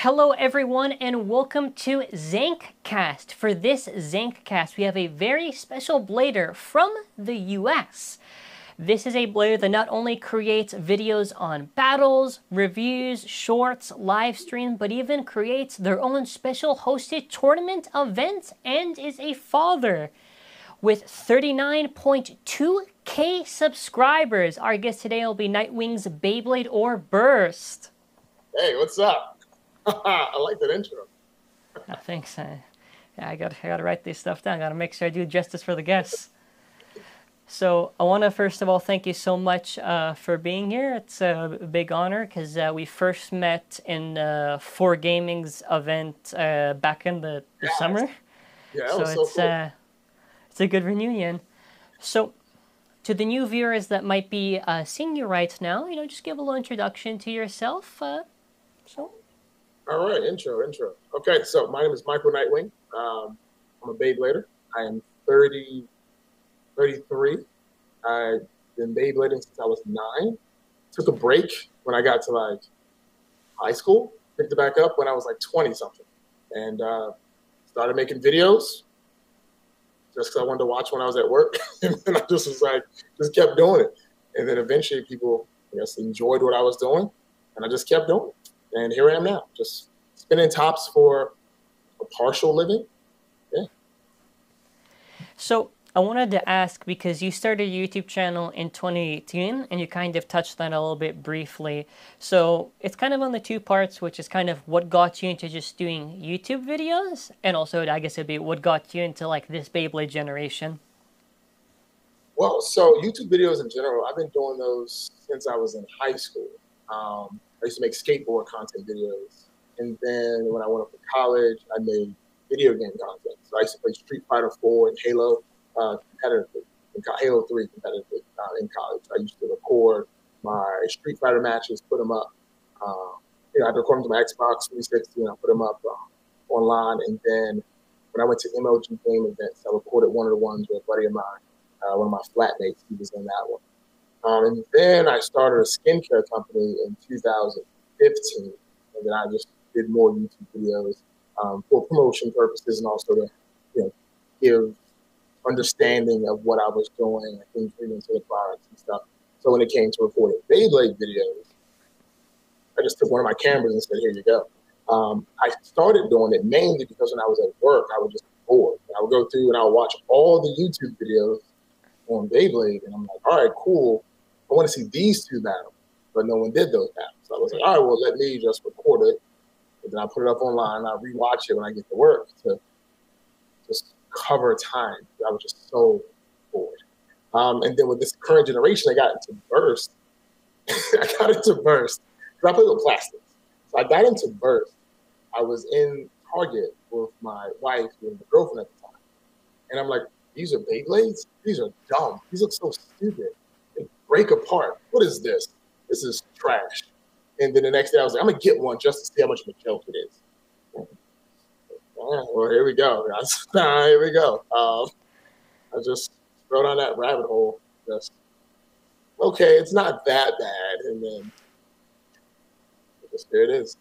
Hello everyone and welcome to ZankCast. For this ZankCast, we have a very special blader from the US. This is a blader that not only creates videos on battles, reviews, shorts, live stream, but even creates their own special hosted tournament event and is a father. With 39.2k subscribers, our guest today will be Nightwing's Beyblade or Burst. Hey, what's up? I like that intro. Oh, thanks. I gotta write this stuff down. I gotta make sure I do justice for the guests. So I want to first of all thank you so much for being here. It's a big honor because we first met in 4Gaming's event back in the summer. Yeah, that was so cool. It's a good reunion. So to the new viewers that might be seeing you right now, just give a little introduction to yourself. All right, intro. Okay, so my name is Michael Nightwing. I'm a Beyblader. I am 33. I've been Beyblading since I was 9. Took a break when I got to high school. Picked it back up when I was 20 something, and started making videos just because I wanted to watch when I was at work. And then I just kept doing it. And then eventually people, enjoyed what I was doing, and I just kept doing it. And here I am now, just spinning tops for a partial living. Yeah. So I wanted to ask, because you started a YouTube channel in 2018, and you kind of touched on it a little bit briefly. So it's kind of on the two parts, which is kind of what got you into just doing YouTube videos, and also I guess it'd be what got you into this Beyblade generation. Well, so YouTube videos in general, I've been doing those since I was in high school. I used to make skateboard content videos. And then when I went up to college, I made video game content. So I used to play Street Fighter 4 and Halo competitively, Halo 3 competitively in college. I used to record my Street Fighter matches, put them up. I'd record them to my Xbox 360 and I put them up online. And then when I went to MLG game events, I recorded one of the ones with a buddy of mine, one of my flatmates. He was in that one. And then I started a skincare company in 2015, and then I just did more YouTube videos for promotion purposes and also to, give understanding of what I was doing, ingredients of the products and stuff. So when it came to recording Beyblade videos, I just took one of my cameras and said, "Here you go." I started doing it mainly because when I was at work, I would just be bored. And I would go through and I would watch all the YouTube videos on Beyblade, and I'm like, "All right, cool. I want to see these two battles," but no one did those battles. So I was like, all right, well, let me just record it. And then I put it up online. I rewatch it when I get to work to just cover time. I was just so bored. And then with this current generation, I got into Burst. I play with plastics. So I got into Burst. I was in Target with my wife and my girlfriend at the time. And I'm like, these are Beyblades? These are dumb. These look so stupid. Break apart. What is this? This is trash. And then the next day I was like, I'm gonna get one just to see how much of a joke it is. Well, here we go. Here we go. I just throw down that rabbit hole. Just okay, it's not that bad. And then there it is.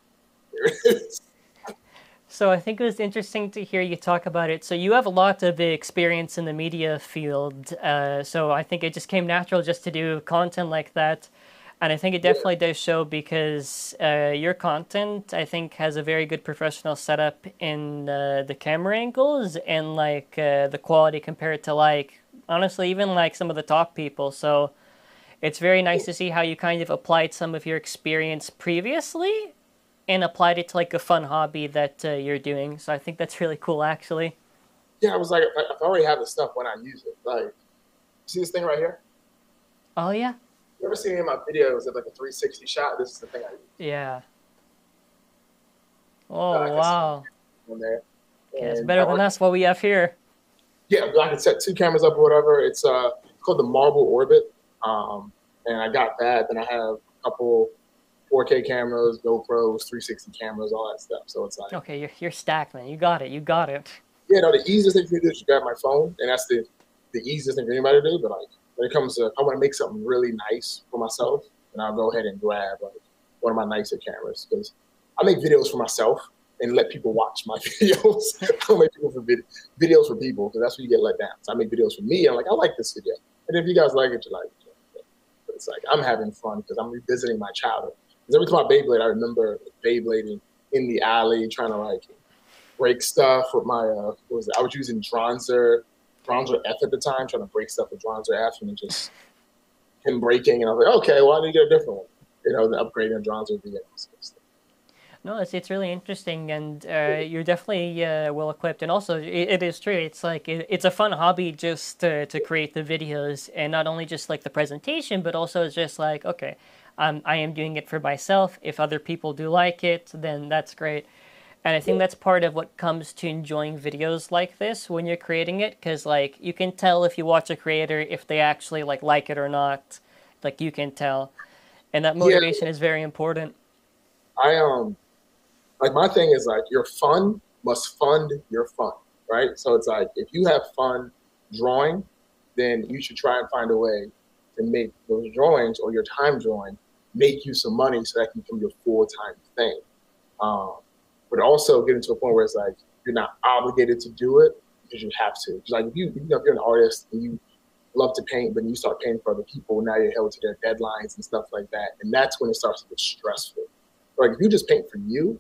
There it is. So I think it was interesting to hear you talk about it. So you have a lot of experience in the media field. So I think it just came natural just to do content like that. And I think it definitely does show because your content, I think, has a very good professional setup in the camera angles and the quality compared to honestly, even some of the top people. So it's very nice to see how you kind of applied some of your experience previously and applied it to a fun hobby that you're doing. So I think that's really cool, actually. Yeah, I was like, I already have the stuff when I use it. You see this thing right here? Oh, yeah? You ever seen any of my videos of a 360 shot? This is the thing I use. Yeah. Oh, wow. On there. Yeah, it's better than us, what we have here. Yeah, I can set 2 cameras up or whatever. It's called the Marble Orbit. And I got that. Then I have a couple 4K cameras, GoPros, 360 cameras, all that stuff. So it's okay, you're stacked, man. You got it. Yeah, no, the easiest thing for me to do is grab my phone, and that's the easiest thing for anybody to do. But when it comes to, I want to make something really nice for myself, and I'll go ahead and grab one of my nicer cameras because I make videos for myself and let people watch my videos. I don't make videos for people because that's where you get let down. So I make videos for me. I'm like, I like this video. And if you guys like it, you like it. But it's like, I'm having fun because I'm revisiting my childhood. Because every time I Beyblade, I remember Beyblading in the alley, trying to like break stuff with my, what was it? I was using Dronzer F at the time, trying to break stuff with Dronzer F and just him breaking. And I was like, okay, well, I need to get a different one. You know, the upgrading Dronzer videos. No, it's really interesting, and you're definitely well equipped. And also, it is true. It's like it's a fun hobby just to create the videos, and not only just like the presentation, but also it's just like, okay, I am doing it for myself. If other people do like it, then that's great. And I think that's part of what comes to enjoying videos like this when you're creating it, because like you can tell if you watch a creator if they actually like it or not. Like you can tell, and that motivation is very important. I like my thing is like your fun must fund your fun, right? So it's like if you have fun drawing, then you should try and find a way to make those drawings or your time drawing make you some money so that can become your full-time thing. But also getting to a point where it's like you're not obligated to do it because you have to. It's like if you know, if you're an artist and you love to paint, but you start painting for other people, now you're held to their deadlines and stuff like that, and that's when it starts to get stressful. Like if you just paint for you,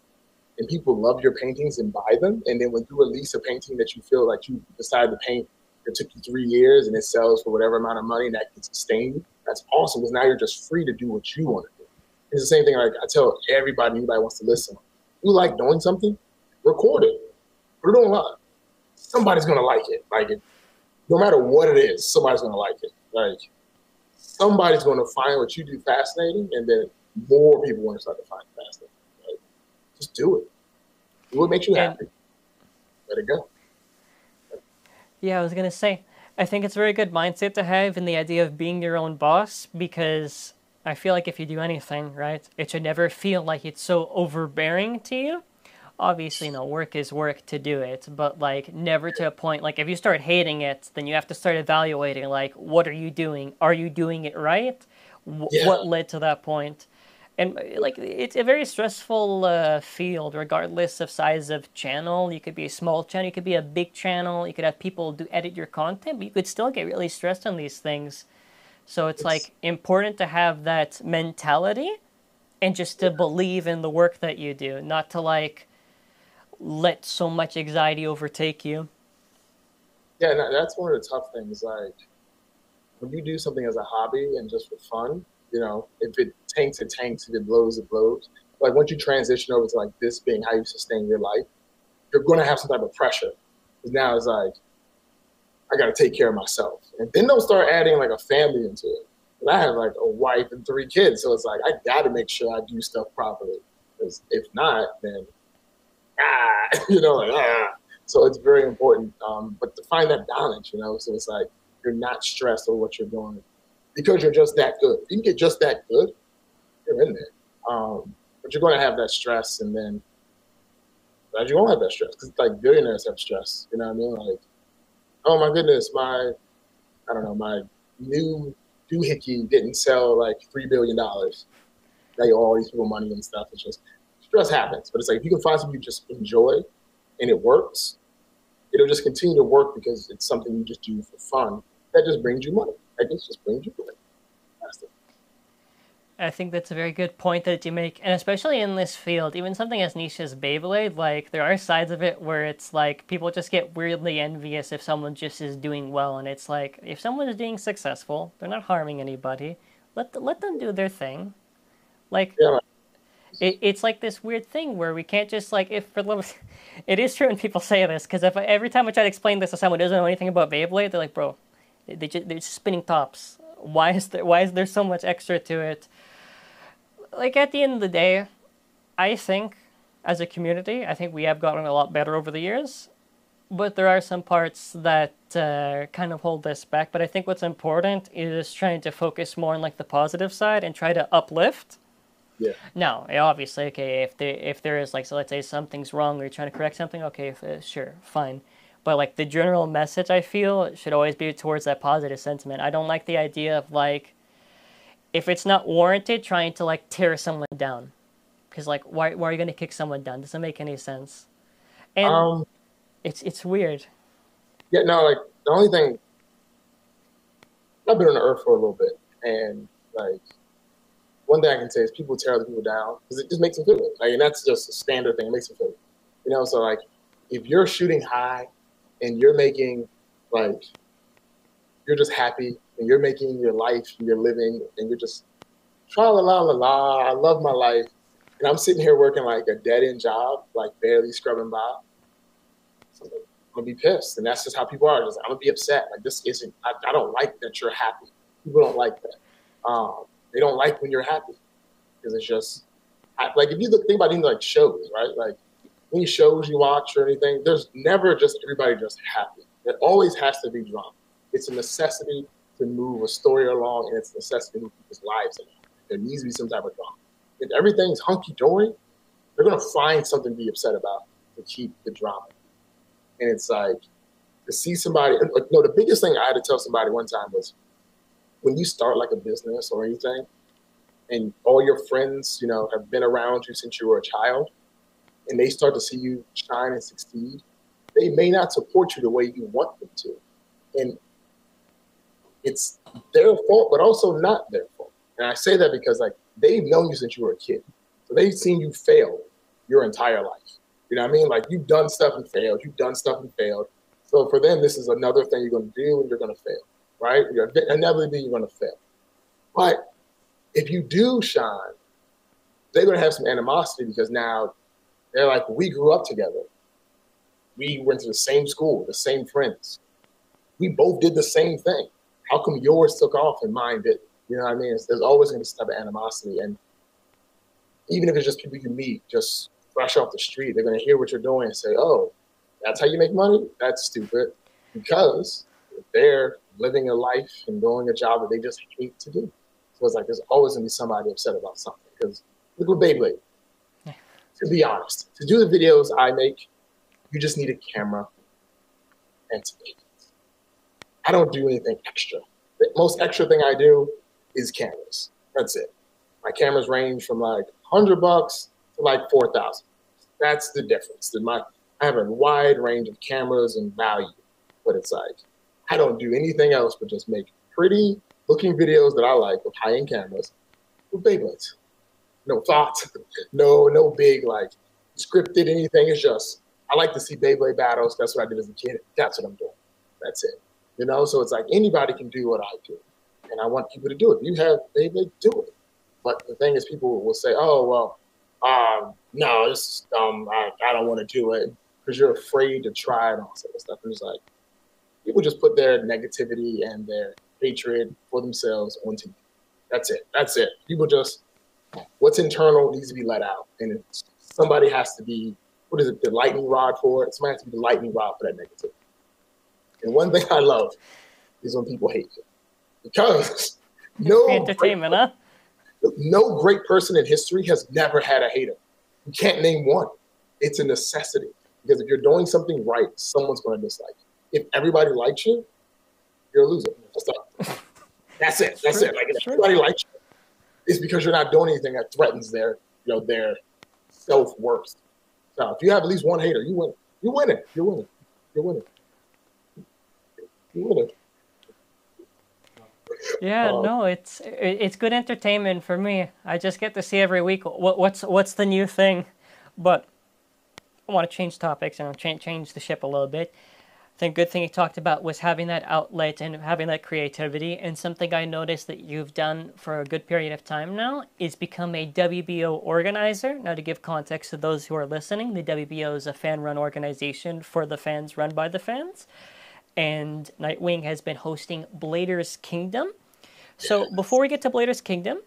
and people love your paintings and buy them, and then when you release a painting that you feel like you decided to paint that took you 3 years and it sells for whatever amount of money and that can sustain you, that's awesome because now you're just free to do what you want to do. It's the same thing like I tell everybody wants to listen. You like doing something, record it. Put it online. Somebody's gonna like it. Like it, no matter what it is, somebody's gonna like it. Like somebody's gonna find what you do fascinating, and then more people want to start to find it fascinating. Like, just do it. Do what makes you happy. Let it go. Yeah, I was gonna say, I think it's a very good mindset to have in the idea of being your own boss, because I feel like if you do anything, right, it should never feel like it's so overbearing to you. Obviously, no, work is work to do it, but like never to a point, like if you start hating it, then you have to start evaluating, like, what are you doing? Are you doing it right? What led to that point? And like it's a very stressful field, regardless of size of channel. You could be a small channel, you could be a big channel, you could have people do edit your content, but you could still get really stressed on these things. So it's like important to have that mentality and just to believe in the work that you do, not to like let so much anxiety overtake you. Yeah, and that's one of the tough things. Like when you do something as a hobby and just for fun, you know, if it tanks, it tanks. If it blows, it blows. Like once you transition over to like this being how you sustain your life, you're going to have some type of pressure. Because now it's like, I got to take care of myself. And then they'll start adding like a family into it. And I have like a wife and 3 kids. So it's like, I got to make sure I do stuff properly. Because if not, then, you know, like, So it's very important. But to find that balance, you know, so it's like, you're not stressed over what you're doing because you're just that good. If you can get just that good, you're in there. But you're going to have that stress, and then you're going to have that stress because like billionaires have stress. You know what I mean? Like, oh my goodness, my new doohickey didn't sell like $3 billion. Now you owe all these people money and stuff. It's just stress happens. But it's like if you can find something you just enjoy and it works, it'll just continue to work because it's something you just do for fun. That just brings you money. That just brings you money. That's it. I think that's a very good point that you make, and especially in this field, even something as niche as Beyblade, like there are sides of it where it's like people just get weirdly envious if someone just is doing well, and it's like if someone is being successful, they're not harming anybody. Let them do their thing. Like Yeah, it's like this weird thing where we can't just like if for love. It is true when people say this because if every time I try to explain this to someone who doesn't know anything about Beyblade, they're like, bro, they're just spinning tops. Why is there so much extra to it? Like at the end of the day, I think as a community, I think we have gotten a lot better over the years, but there are some parts that kind of hold us back. But I think what's important is trying to focus more on like the positive side and try to uplift. yeah, Now, obviously, okay, if there is like, so let's say something's wrong or you're trying to correct something, okay, sure, fine. But like the general message, I feel should always be towards that positive sentiment. I don't like the idea of like, if it's not warranted, trying to like tear someone down, Because like, why are you going to kick someone down? Doesn't make any sense. And Um, it's weird. yeah, no, like the only thing I've been on the earth for a little bit, and like one thing I can say is people tear other people down because it just makes them feel good. Like, and that's just a standard thing. It makes them feel good. You know, so like if you're shooting high and you're making like you're just happy and you're making your life and you're living and you're just tra la la la la, I love my life. And I'm sitting here working like a dead end job, like barely scrubbing by. So I'm gonna be pissed. And that's just how people are. Just, I'm gonna be upset. Like this isn't I don't like that you're happy. People don't like that. They don't like when you're happy. Because it's just like if you think about any like shows, right? Like any shows you watch or anything, there's never just everybody just happy. There always has to be drama. It's a necessity to move a story along, and it's a necessity to move people's lives along. There needs to be some type of drama. If everything's hunky dory, they're gonna find something to be upset about to keep the drama. And it's like to see somebody. No, the biggest thing I had to tell somebody one time was when you start like a business or anything, and all your friends, you know, have been around you since you were a child, and they start to see you shine and succeed, they may not support you the way you want them to. And it's their fault, but also not their fault. And I say that because like they've known you since you were a kid. So they've seen you fail your entire life. You know what I mean? Like you've done stuff and failed. You've done stuff and failed. So for them, this is another thing you're going to do and you're going to fail, right? Inevitably, you're going to fail. But if you do shine, they're going to have some animosity because now they're like, we grew up together. We went to the same school, the same friends. We both did the same thing. How come yours took off and mine didn't? You know what I mean? There's always going to be some type of animosity. And even if it's just people you meet, just fresh off the street, they're going to hear what you're doing and say, oh, that's how you make money? That's stupid. Because they're living a life and doing a job that they just hate to do. So it's like there's always going to be somebody upset about something. Because look at Beyblade. To be honest, to do the videos I make, you just need a camera and some agents. I don't do anything extra. The most extra thing I do is cameras. That's it. My cameras range from like $100 to like 4,000. That's the difference. I have a wide range of cameras and value, but it's like I don't do anything else but just make pretty looking videos that I like with high-end cameras with Beyblades. No thoughts, no big like scripted anything. It's just I like to see Beyblade battles. That's what I did as a kid. That's what I'm doing. That's it. You know, so it's like anybody can do what I do, and I want people to do it. If you have Beyblade, do it. But the thing is, people will say, "Oh, well, no, this is dumb. I don't want to do it," because you're afraid to try and all sort of stuff. And it's like people just put their negativity and their hatred for themselves onto you. That's it. That's it. People just what's internal needs to be let out, and somebody has to be what is it? The lightning rod for it. Somebody has to be the lightning rod for that negativity. And one thing I love is when people hate you, because Entertainment, huh? No great person in history has never had a hater. You can't name one. It's a necessity. Because if you're doing something right, someone's going to dislike you. If everybody likes you, you're a loser. That's it. That's it. Like if everybody likes you, it's because you're not doing anything that threatens their self-worth. So if you have at least one hater, you win. You win it. You're winning. You're winning. You're winning. Yeah, no, it's good entertainment for me. I just get to see every week what's the new thing, but I want to change topics and change the ship a little bit. I think a good thing you talked about was having that outlet and having that creativity, and something I noticed that you've done for a good period of time now is become a WBO organizer. Now, to give context to those who are listening, the WBO is a fan-run organization for the fans, run by the fans. And Nightwing has been hosting Blader's Kingdom. So before we get to Blader's Kingdom,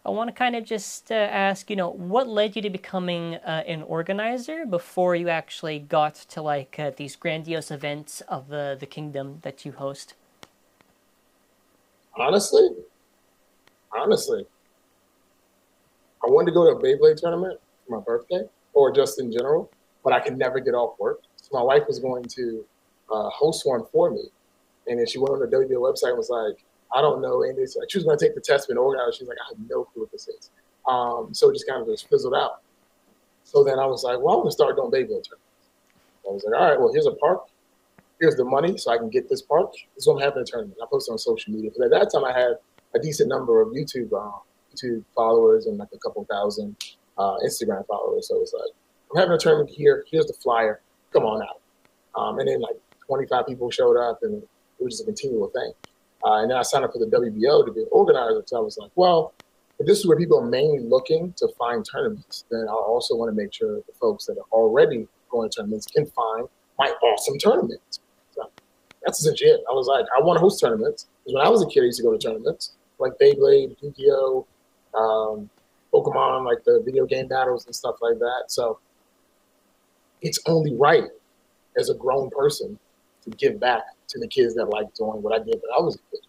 I want to kind of just ask, what led you to becoming an organizer before you actually got to these grandiose events of the kingdom that you host? Honestly, I wanted to go to a Beyblade tournament for my birthday, or just in general, but I could never get off work. So my wife was going to host one for me. And then she went on the WBO website and was like, I don't know. And she was going to take the test and organize. She's like, I have no clue what this is. So it just kind of just fizzled out. So then I was like, well, I'm going to start doing Beyblade tournaments. I was like, all right, well, here's a park. Here's the money so I can get this park. This is what I'm having a tournament. I posted on social media. Because at that time, I had a decent number of YouTube followers and like a couple thousand Instagram followers. So it's like, I'm having a tournament here. Here's the flyer. Come on out. And then like 25 people showed up, and it was just a continual thing. And then I signed up for the WBO to be an organizer. So I was like, well, if this is where people are mainly looking to find tournaments, then I also want to make sure the folks that are already going to tournaments can find my awesome tournaments. So that's essentially it. I was like, I want to host tournaments. Because when I was a kid, I used to go to tournaments like Beyblade, Yu-Gi-Oh, Pokemon, like the video game battles and stuff like that. So it's only right as a grown person to give back to the kids that like doing what I did when I was a kid.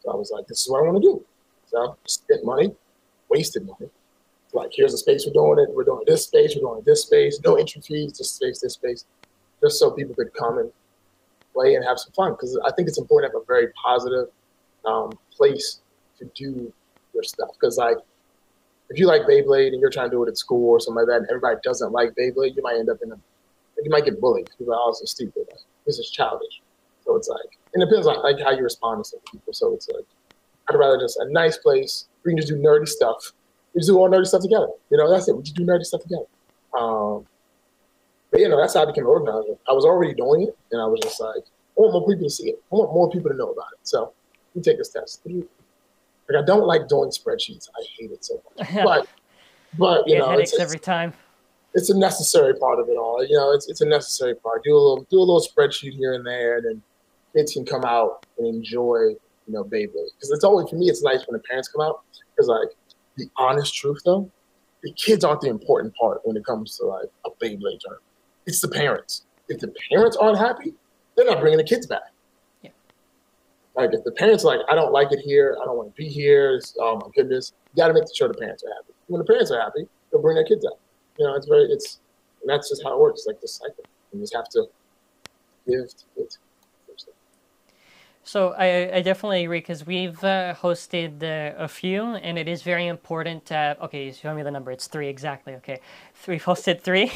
So I was like, this is what I want to do. So spent money, wasted money. Like, here's the space we're doing it. We're doing this space. We're doing this space. No entry fees, this space, just so people could come and play and have some fun. Because I think it's important to have a very positive place to do your stuff. Because, like, if you like Beyblade and you're trying to do it at school or something like that, and everybody doesn't like Beyblade, you might end up you might get bullied. People are like, oh, this is stupid. Like, this is childish. So it's like, it depends on like how you respond to some people. So it's like, I'd rather just a nice place where you can just do nerdy stuff. We just do all nerdy stuff together. You know, that's it. We just do nerdy stuff together. But, you know, that's how I became an organizer. I was already doing it, and I was just like, I want more people to see it. I want more people to know about it. So we take this test. Like, I don't like doing spreadsheets. I hate it so much. But you know, headaches every time. It's a necessary part of it all. You know, it's a necessary part. Do a little spreadsheet here and there, and then kids can come out and enjoy, you know, Beyblade. Because it's always, for me, it's nice when the parents come out. Because, like, the honest truth, though, the kids aren't the important part when it comes to, like, a Beyblade tournament. It's the parents. If the parents aren't happy, they're not bringing the kids back. Yeah. Like, if the parents are like, I don't like it here, I don't want to be here, oh my goodness, you got to make sure the parents are happy. When the parents are happy, they'll bring their kids out. You know, and that's just how it works. It's like this cycle. You just have to give to it. So I definitely agree, because we've hosted a few, and it is very important to have, okay, you show me the number. It's 3 exactly. Okay, we've hosted 3.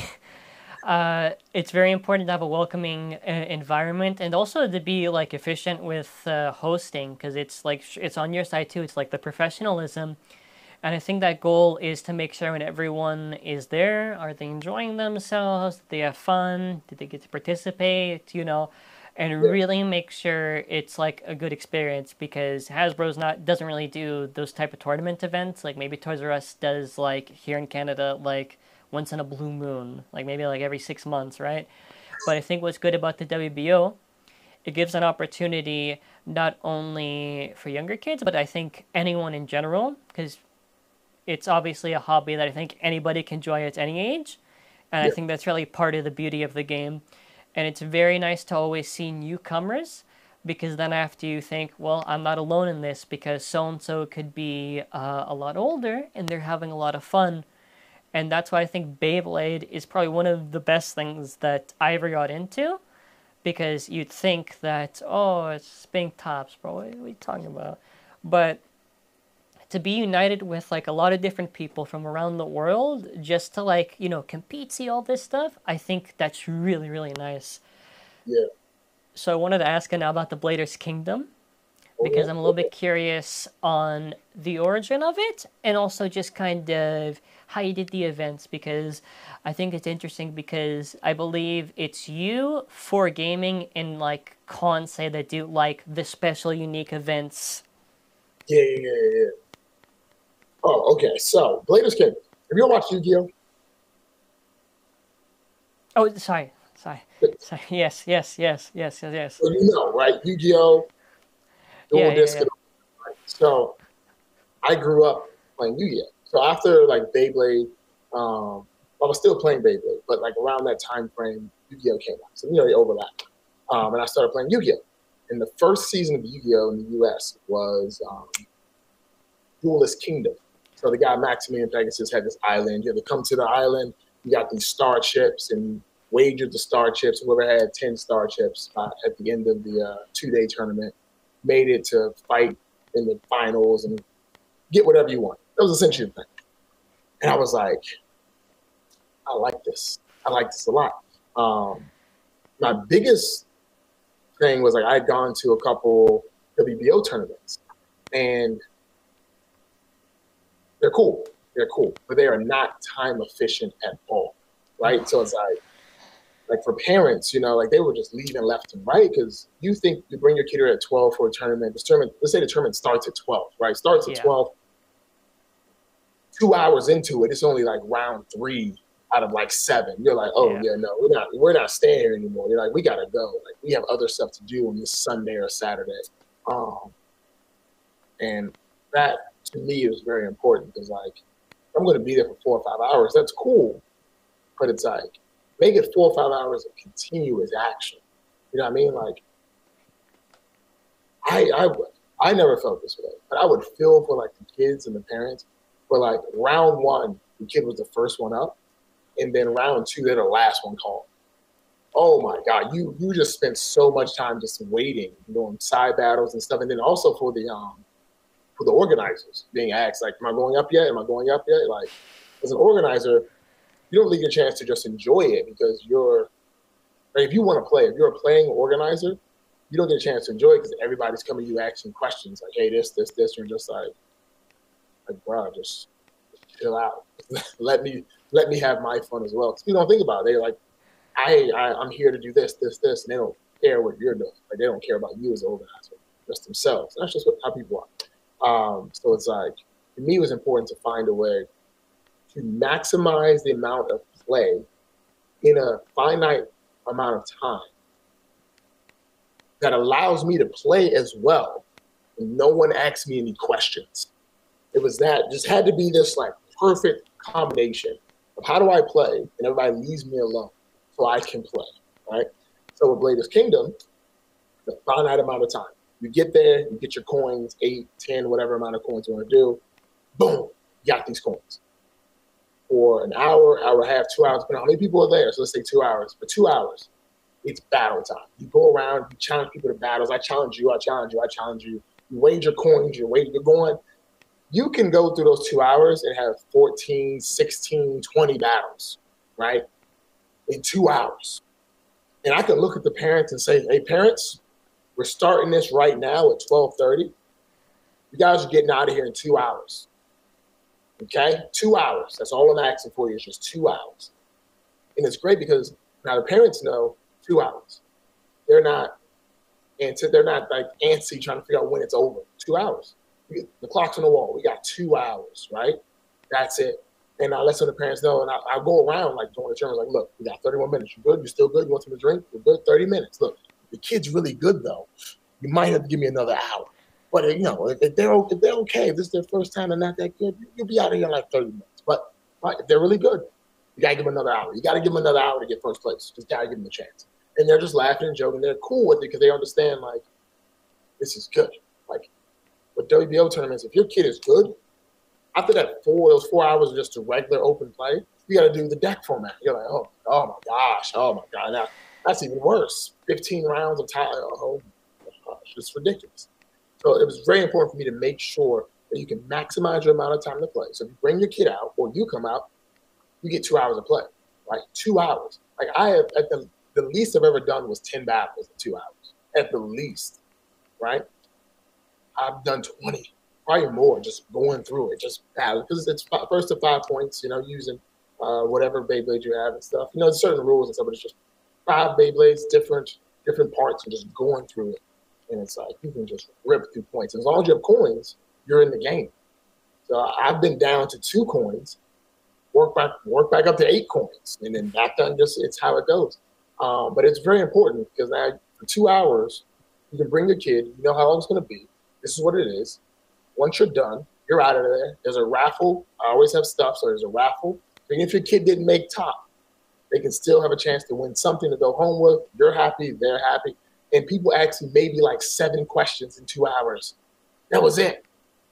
It's very important to have a welcoming environment, and also to be like efficient with hosting, because it's like it's on your side too. It's like the professionalism. And I think that goal is to make sure when everyone is there, are they enjoying themselves? Did they have fun? Did they get to participate? You know, and really make sure it's like a good experience, because Hasbro's doesn't really do those type of tournament events. Like maybe Toys R Us does, like here in Canada, like once in a blue moon, like maybe like every 6 months, right? But I think what's good about the WBO, it gives an opportunity not only for younger kids, but I think anyone in general, because it's obviously a hobby that I think anybody can enjoy at any age. And I think that's really part of the beauty of the game. And it's very nice to always see newcomers, because then after you think, well, I'm not alone in this, because so-and-so could be a lot older and they're having a lot of fun. And that's why I think Beyblade is probably one of the best things that I ever got into, because you'd think that, oh, it's spinning tops, bro, what are you talking about? But to be united with like a lot of different people from around the world, just to like, you know, compete, see all this stuff, I think that's really, really nice. Yeah. So I wanted to ask you now about the Bladers Kingdom, because I'm a little bit curious on the origin of it, and also just kind of how you did the events, because I think it's interesting, because I believe it's you, 4Gaming, and like Kansai that do like the special unique events. Yeah. Oh, okay. So, Bladers Kingdom. Have you ever watched Yu-Gi-Oh? Oh, sorry. Yes. So you know, right? Yu-Gi-Oh, Dual Disc. Yeah. Right? So, I grew up playing Yu-Gi-Oh. So after like Beyblade, I was still playing Beyblade, but like around that time frame, Yu-Gi-Oh came out. So, you know, they overlapped. And I started playing Yu-Gi-Oh. And the first season of Yu-Gi-Oh in the U.S. was Duelist Kingdom. So the guy Maximilian Pegasus had this island. You had to come to the island. You got these star chips and wagered the star chips. Whoever had 10 star chips at the end of the 2-day tournament made it to fight in the finals and get whatever you want. That was essentially the thing. And I was like, I like this. I like this a lot. My biggest thing was like I had gone to a couple WBO tournaments, and they're cool. They're cool, but they are not time efficient at all, right? So it's like for parents, you know, like they were just leaving left and right because you think you bring your kid here at 12 for a tournament. This tournament, let's say the tournament starts at 12, right? Starts at 12. 2 hours into it, it's only like round 3 out of like 7. You're like, oh yeah, no, we're not staying here anymore. You're like, we gotta go. Like we have other stuff to do on this Sunday or Saturday. And that to me is very important because like I'm going to be there for 4 or 5 hours. That's cool, but it's like make it 4 or 5 hours of continuous action. You know what I mean? Like I never felt this way, but I would feel for like the kids and the parents. For like round 1, the kid was the first one up, and then round 2, they're the last one called. Oh my God, you just spent so much time just waiting, doing side battles and stuff, and then also for the organizers being asked like, "Am I going up yet? Am I going up yet?" Like, as an organizer, you don't really get a chance to just enjoy it because you're like, if you want to play, if you're a playing organizer, you don't get a chance to enjoy it because everybody's coming to you asking questions like, "Hey, this," you're just like, bro, just chill out. let me have my fun as well. Because people don't think about it. They're like, I'm here to do this, and they don't care what you're doing. Like they don't care about you as an organizer, just themselves. That's just how people are. So it's like, for me, it was important to find a way to maximize the amount of play in a finite amount of time that allows me to play as well, and no one asks me any questions. It was that, just had to be this like perfect combination of how do I play and everybody leaves me alone so I can play, right? So with Bladers Kingdom, the finite amount of time. You get there, you get your coins, 8, 10, whatever amount of coins you want to do. Boom, you got these coins. For an hour, hour and a half, 2 hours, depending on how many people are there. So let's say 2 hours. For 2 hours, it's battle time. You go around, you challenge people to battles. I challenge you, I challenge you, I challenge you. You wager coins, you're going. You can go through those 2 hours and have 14, 16, 20 battles, right? In 2 hours. And I can look at the parents and say, hey, parents, we're starting this right now at 12:30. You guys are getting out of here in 2 hours. Okay? 2 hours. That's all I'm asking for you is just 2 hours. And it's great because now the parents know 2 hours. They're not like antsy trying to figure out when it's over. 2 hours. The clock's on the wall. We got 2 hours, right? That's it. And I let some of the parents know, and I'll go around like during the tournament, like, look, we got 31 minutes. You good? You still good? You want some to drink? We're good. 30 minutes. Look, the kid's really good though. You might have to give me another hour. But you know, if they're okay, if this is their first time and not that good, you'll be out of here in like 30 minutes. But if they're really good, you gotta give them another hour. You gotta give them another hour to get first place. Just gotta give them a chance. And they're just laughing and joking. They're cool with it because they understand like this is good. Like with WBO tournaments, if your kid is good, after those 4 hours of just a regular open play, you got to do the deck format. You're like, oh my gosh, now that's even worse. 15 rounds of time. Oh my gosh, it's ridiculous. So it was very important for me to make sure that you can maximize your amount of time to play. So if you bring your kid out or you come out, you get 2 hours of play, right? 2 hours. Like I have at the least I've ever done was 10 battles in 2 hours at the least, right? I've done 20. Probably more, just going through it, just battle. Because it's first to 5 points, you know, using whatever Beyblade you have and stuff. You know, there's certain rules and stuff, but it's just 5 Beyblades, different parts, and just going through it. And it's like, you can just rip through points. As long as you have coins, you're in the game. So I've been down to 2 coins, work back up to 8 coins, and then back down, it's how it goes. But it's very important because now for 2 hours, you can bring your kid, you know how long it's going to be. This is what it is. Once you're done, you're out of there. There's a raffle. I always have stuff, so there's a raffle. And if your kid didn't make top, they can still have a chance to win something to go home with. You're happy. They're happy. And people ask me maybe like 7 questions in 2 hours. That was it.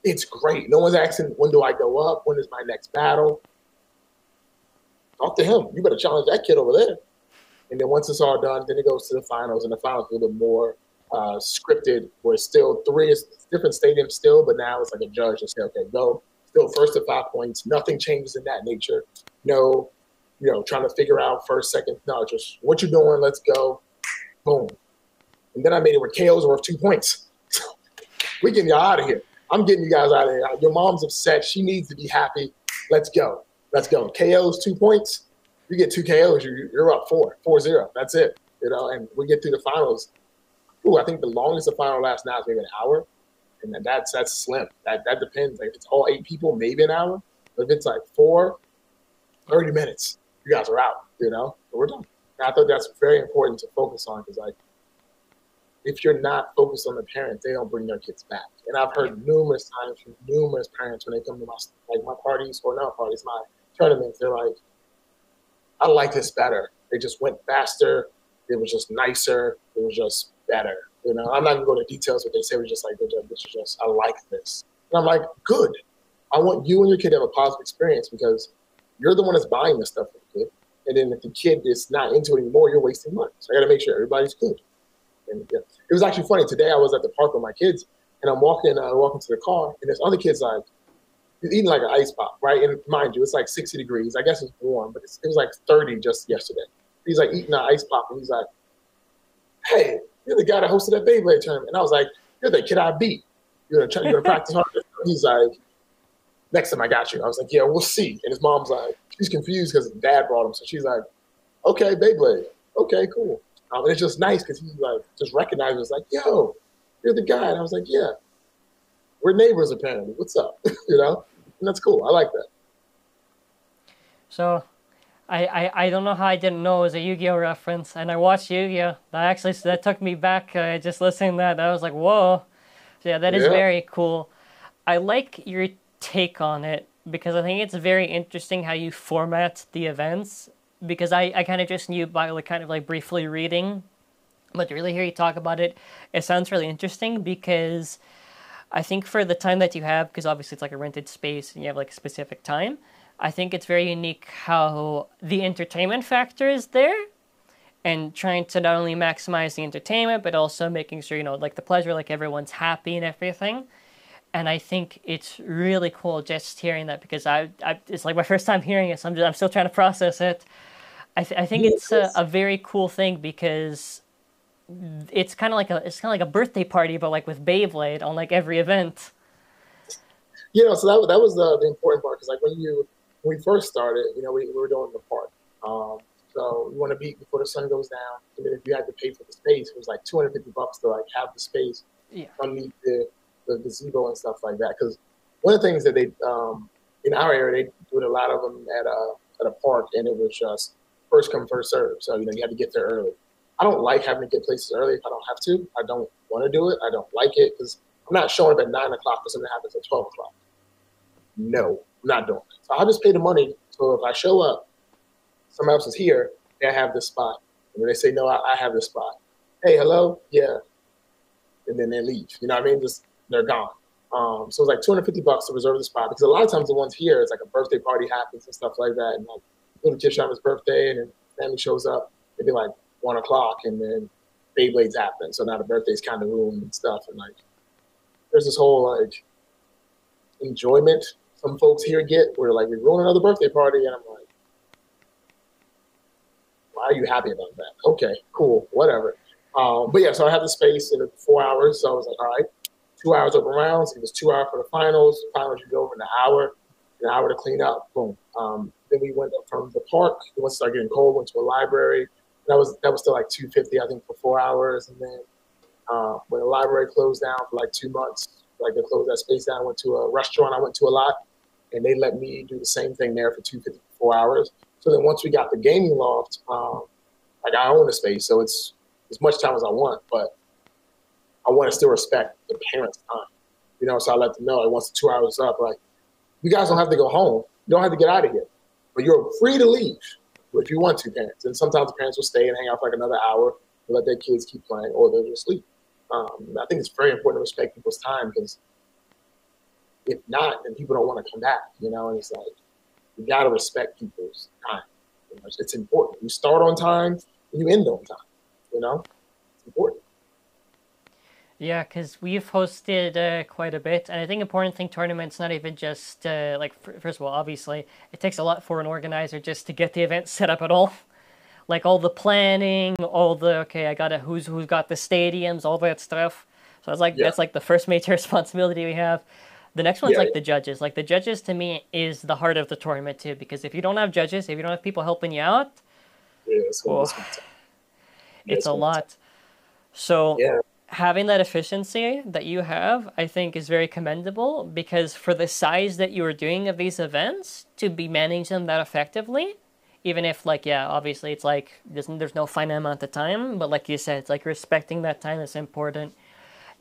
It's great. No one's asking, when do I go up? When is my next battle? Talk to him. You better challenge that kid over there. And then once it's all done, then it goes to the finals. And the finals are a little bit more scripted, where it's still 3 different stadiums still, but now it's like a judge will say, okay, go. Still first to 5 points. Nothing changes in that nature. No, trying to figure out first, second. No, just what you're doing. Let's go. Boom. And then I made it where KO's worth 2 points. We getting y'all out of here. I'm getting you guys out of here. Your mom's upset. She needs to be happy. Let's go. Let's go. KO's 2 points. You get 2 KOs, you're up 4-0. That's it. And we get through the finals. Ooh, I think the longest the final lasts now is maybe an hour. And that's slim. That depends. Like if it's all 8 people, maybe an hour. But if it's like 30 minutes, you guys are out, So we're done. And I thought that's very important to focus on because like if you're not focused on the parents, they don't bring their kids back. And I've heard numerous times from numerous parents when they come to my parties or not parties, my tournaments, they're like, I like this better. They just went faster. It was just nicer. It was just better. I'm not going to go into details, but they say it was just like, I like this. And I'm like, good. I want you and your kid to have a positive experience because you're the one that's buying this stuff for the kid. And then if the kid is not into it anymore, you're wasting money. So I got to make sure everybody's good. And yeah. It was actually funny. Today I was at the park with my kids, and I'm walking to the car, and this other kid's like, he's eating like an ice pop, right? And mind you, it's like 60 degrees. I guess it's warm, but it was like 30 just yesterday. He's like eating an ice pop, and he's like, hey, you're the guy that hosted that Beyblade tournament. And I was like, you're the kid I beat. You're gonna practice harder. He's like, next time I got you. I was like, yeah, we'll see. And his mom's like, she's confused because his dad brought him. So she's like, okay, Beyblade. Okay, cool. And it's just nice because he's like, just recognizes like, yo, you're the guy. And I was like, yeah, we're neighbors apparently. What's up? And that's cool. I like that. So I don't know how I didn't know it was a Yu-Gi-Oh reference, and I watched Yu-Gi-Oh. That took me back just listening to that. I was like, whoa. So yeah, that is very cool. I like your take on it because I think it's very interesting how you format the events, because I kind of just knew by kind of briefly reading, but to really hear you talk about it, it sounds really interesting because I think for the time that you have, because obviously it's like a rented space and you have a specific time, I think it's very unique how the entertainment factor is there and trying to not only maximize the entertainment, but also making sure, the pleasure, everyone's happy and everything. And I think it's really cool just hearing that because it's my first time hearing it, so I'm still trying to process it. I think it's a very cool thing because it's kind of like a birthday party, but with Beyblade on every event. So that was the important part because when we first started, we were doing the park. So you want to beat before the sun goes down, and then if you had to pay for the space, it was like $250 to have the space underneath the gazebo and stuff like that. Because one of the things that they in our area they do a lot of them at a park, and it was just first come first serve. So you had to get there early. I don't like having to get places early if I don't have to. I don't want to do it. I don't like it because I'm not showing up at 9 o'clock for something that happens at 12 o'clock. No, I'm not doing it. So I'll just pay the money. So if I show up, someone else is here, they have this spot. And when they say, no, I have this spot. Hey, hello? Yeah. And then they leave. You know what I mean? Just they're gone. So it's $250 to reserve the spot because a lot of times the ones here, it's a birthday party happens and stuff like that. And little kid on his birthday and then family shows up. It'd be 1 o'clock and then Beyblades happen. So now the birthday's kind of ruined and stuff. And there's this whole enjoyment some folks here get where we ruin another birthday party. And I'm like, why are you happy about that? Okay, cool, whatever. But yeah, so I have the space in 4 hours. So I was like, all right, 2 hours open rounds. It was 2 hours for the finals. The finals you go over in an hour to clean up. Boom. Then we went up from the park. Once it started getting cold, went to a library. That was still $250, I think, for 4 hours. And then when the library closed down for 2 months, they closed that space down. I went to a restaurant I went to a lot, and they let me do the same thing there for $250 for 4 hours. So then once we got the gaming loft, I own the space, so it's as much time as I want, but I want to still respect the parents' time. So I let them know once the 2 hours is up, you guys don't have to go home. You don't have to get out of here, but you're free to leave if you want to, parents. And sometimes the parents will stay and hang out for another hour and let their kids keep playing, or they'll just sleep. I think it's very important to respect people's time because if not, then people don't want to come back, and it's you got to respect people's time. It's important. You start on time and you end on time, it's important. Yeah, because we've hosted quite a bit, and I think important thing tournaments not even just like first of all, obviously it takes a lot for an organizer just to get the event set up at all. Like all the planning, all the okay, I gotta who's got the stadiums, all that stuff. So it's like Yeah, that's like the first major responsibility we have. The next one's yeah, like the judges. Like the judges to me is the heart of the tournament too, because if you don't have judges, if you don't have people helping you out, yeah. oh, It's gonna be tough. Yeah, it's it's a gonna be tough. lot. So Yeah, having that efficiency that you have, I think, is very commendable because for the size that you are doing of these events, to be managing them that effectively, even if like yeah, obviously it's like there's no finite amount of time, but like you said, it's like respecting that time is important.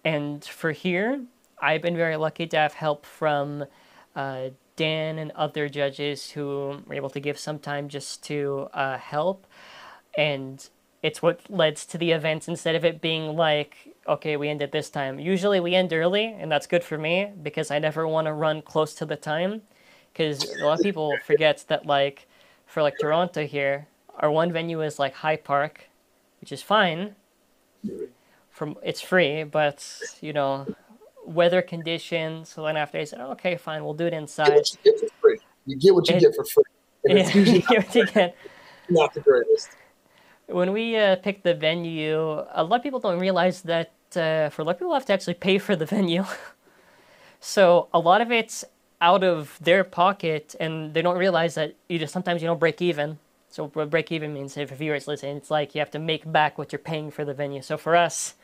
And for here, I've been very lucky to have help from uh, Dan and other judges who were able to give some time just to help, and it's what leads to the events instead of it being like okay we end at this time. Usually we end early and that's good for me because I never want to run close to the time because a lot of people forget that like for like Toronto here our one venue is like High Park, which is fine from it's free, but you know weather conditions. So then after I said okay fine we'll do it get inside. what you get for free. You get what you It get for free, and it's yeah, usually you get not the greatest. when we picked the venue, a lot of people don't realize that for a lot of people have to actually pay for the venue. So a lot of it's out of their pocket, and they don't realize that you just sometimes you don't break even. So what break even means, if a viewer's listening, it's like you have to make back what you're paying for the venue. So for us,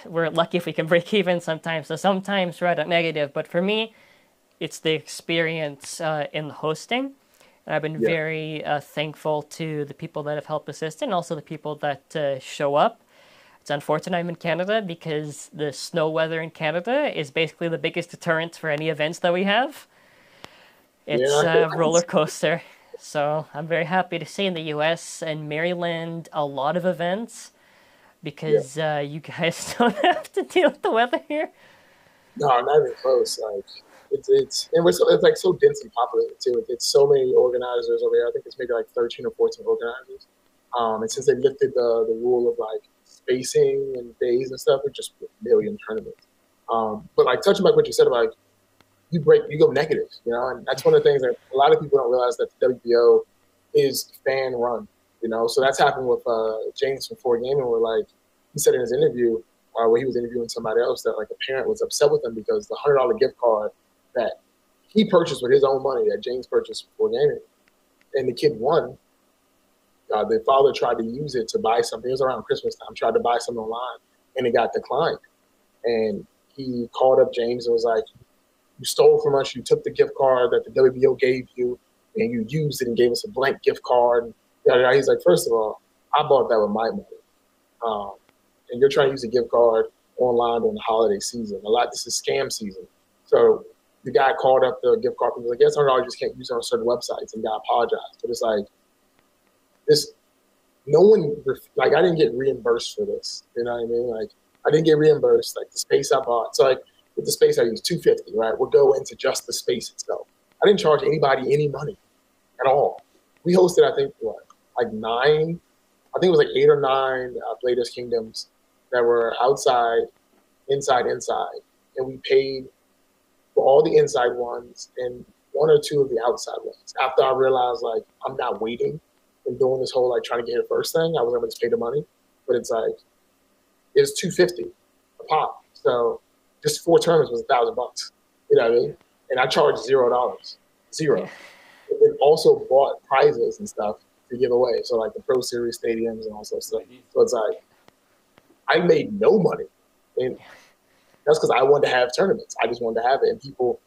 we're lucky if we can break even sometimes. So sometimes we're at a negative, but for me, it's the experience in hosting. And I've been Yeah, very thankful to the people that have helped assist and also the people that show up. It's unfortunate I'm in Canada because the snow weather in Canada is basically the biggest deterrent for any events that we have. yeah. It's a roller coaster. So I'm very happy to say in the US and Maryland, a lot of events Yeah. because you guys don't have to deal with the weather here. No, not even close. Like and it's like so dense and populated too. It's so many organizers over here. I think it's maybe like 13 or 14 organizers. And since they lifted the rule of like spacing and days and stuff, it's just a million tournaments. But like touching back what you said about like you go negative, you know, and that's one of the things that a lot of people don't realize that the WBO is fan run, you know. So that's happened with James from Four Gaming, where like he said in his interview, where he was interviewing somebody else, that like a parent was upset with him because the $100 gift card that he purchased with his own money that James purchased for gaming, and the kid won. The father tried to use it to buy something. It was around Christmas time. Tried to buy something online, and it got declined. And he called up James and was like, "You stole from us. You took the gift card that the WBO gave you, and you used it and gave us a blank gift card." And he's like, "First of all, I bought that with my money, um, and you're trying to use a gift card online during the holiday season. This is scam season." So the guy called up the gift card and was like, "Yes, $100 just can't use it on certain websites," and the guy apologized. But it's like this. No one like I didn't get reimbursed for this. You know what I mean? Like I didn't get reimbursed. Like the space I bought. So like with the space I used, $250, right? Would go into just the space itself. I didn't charge anybody any money at all. We hosted, I think, what, like nine? I think it was like 8 or 9 Bladers Kingdoms that were outside, inside, and we paid for all the inside ones and 1 or 2 of the outside ones. After I realized like I'm not waiting and doing this whole like trying to get here first thing, I was able to just pay the money. But it's like it's $250 a pop. So just 4 tournaments was $1,000. You know what I mean? And I charged $0. Yeah. Zero. And also bought prizes and stuff to give away. So like the Pro Series stadiums and all that stuff. So it's like I made no money. And that's because I wanted to have tournaments. I just wanted to have it. And people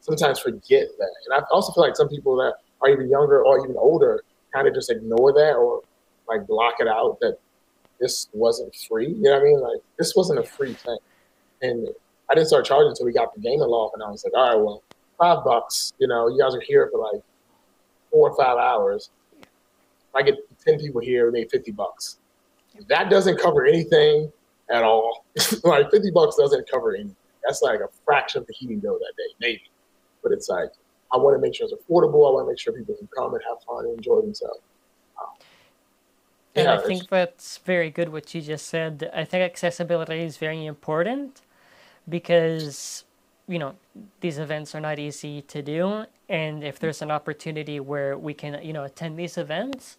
sometimes forget that. And I also feel like some people that are even younger or even older kind of just ignore that or like block it out that this wasn't free. You know what I mean? Like this wasn't a free thing. And I didn't start charging until we got the gaming law, and I was like, all right, well, $5. You know, you guys are here for like 4 or 5 hours. If I get 10 people here, we made $50. That doesn't cover anything at all. Like $50 doesn't cover anything. That's like a fraction of the heating bill that day, maybe. But it's like I want to make sure it's affordable. I want to make sure people can come and have fun and enjoy themselves. And I Yeah, think that's very good what you just said. I think accessibility is very important because, you know, these events are not easy to do. And if there's an opportunity where we can, you know, attend these events,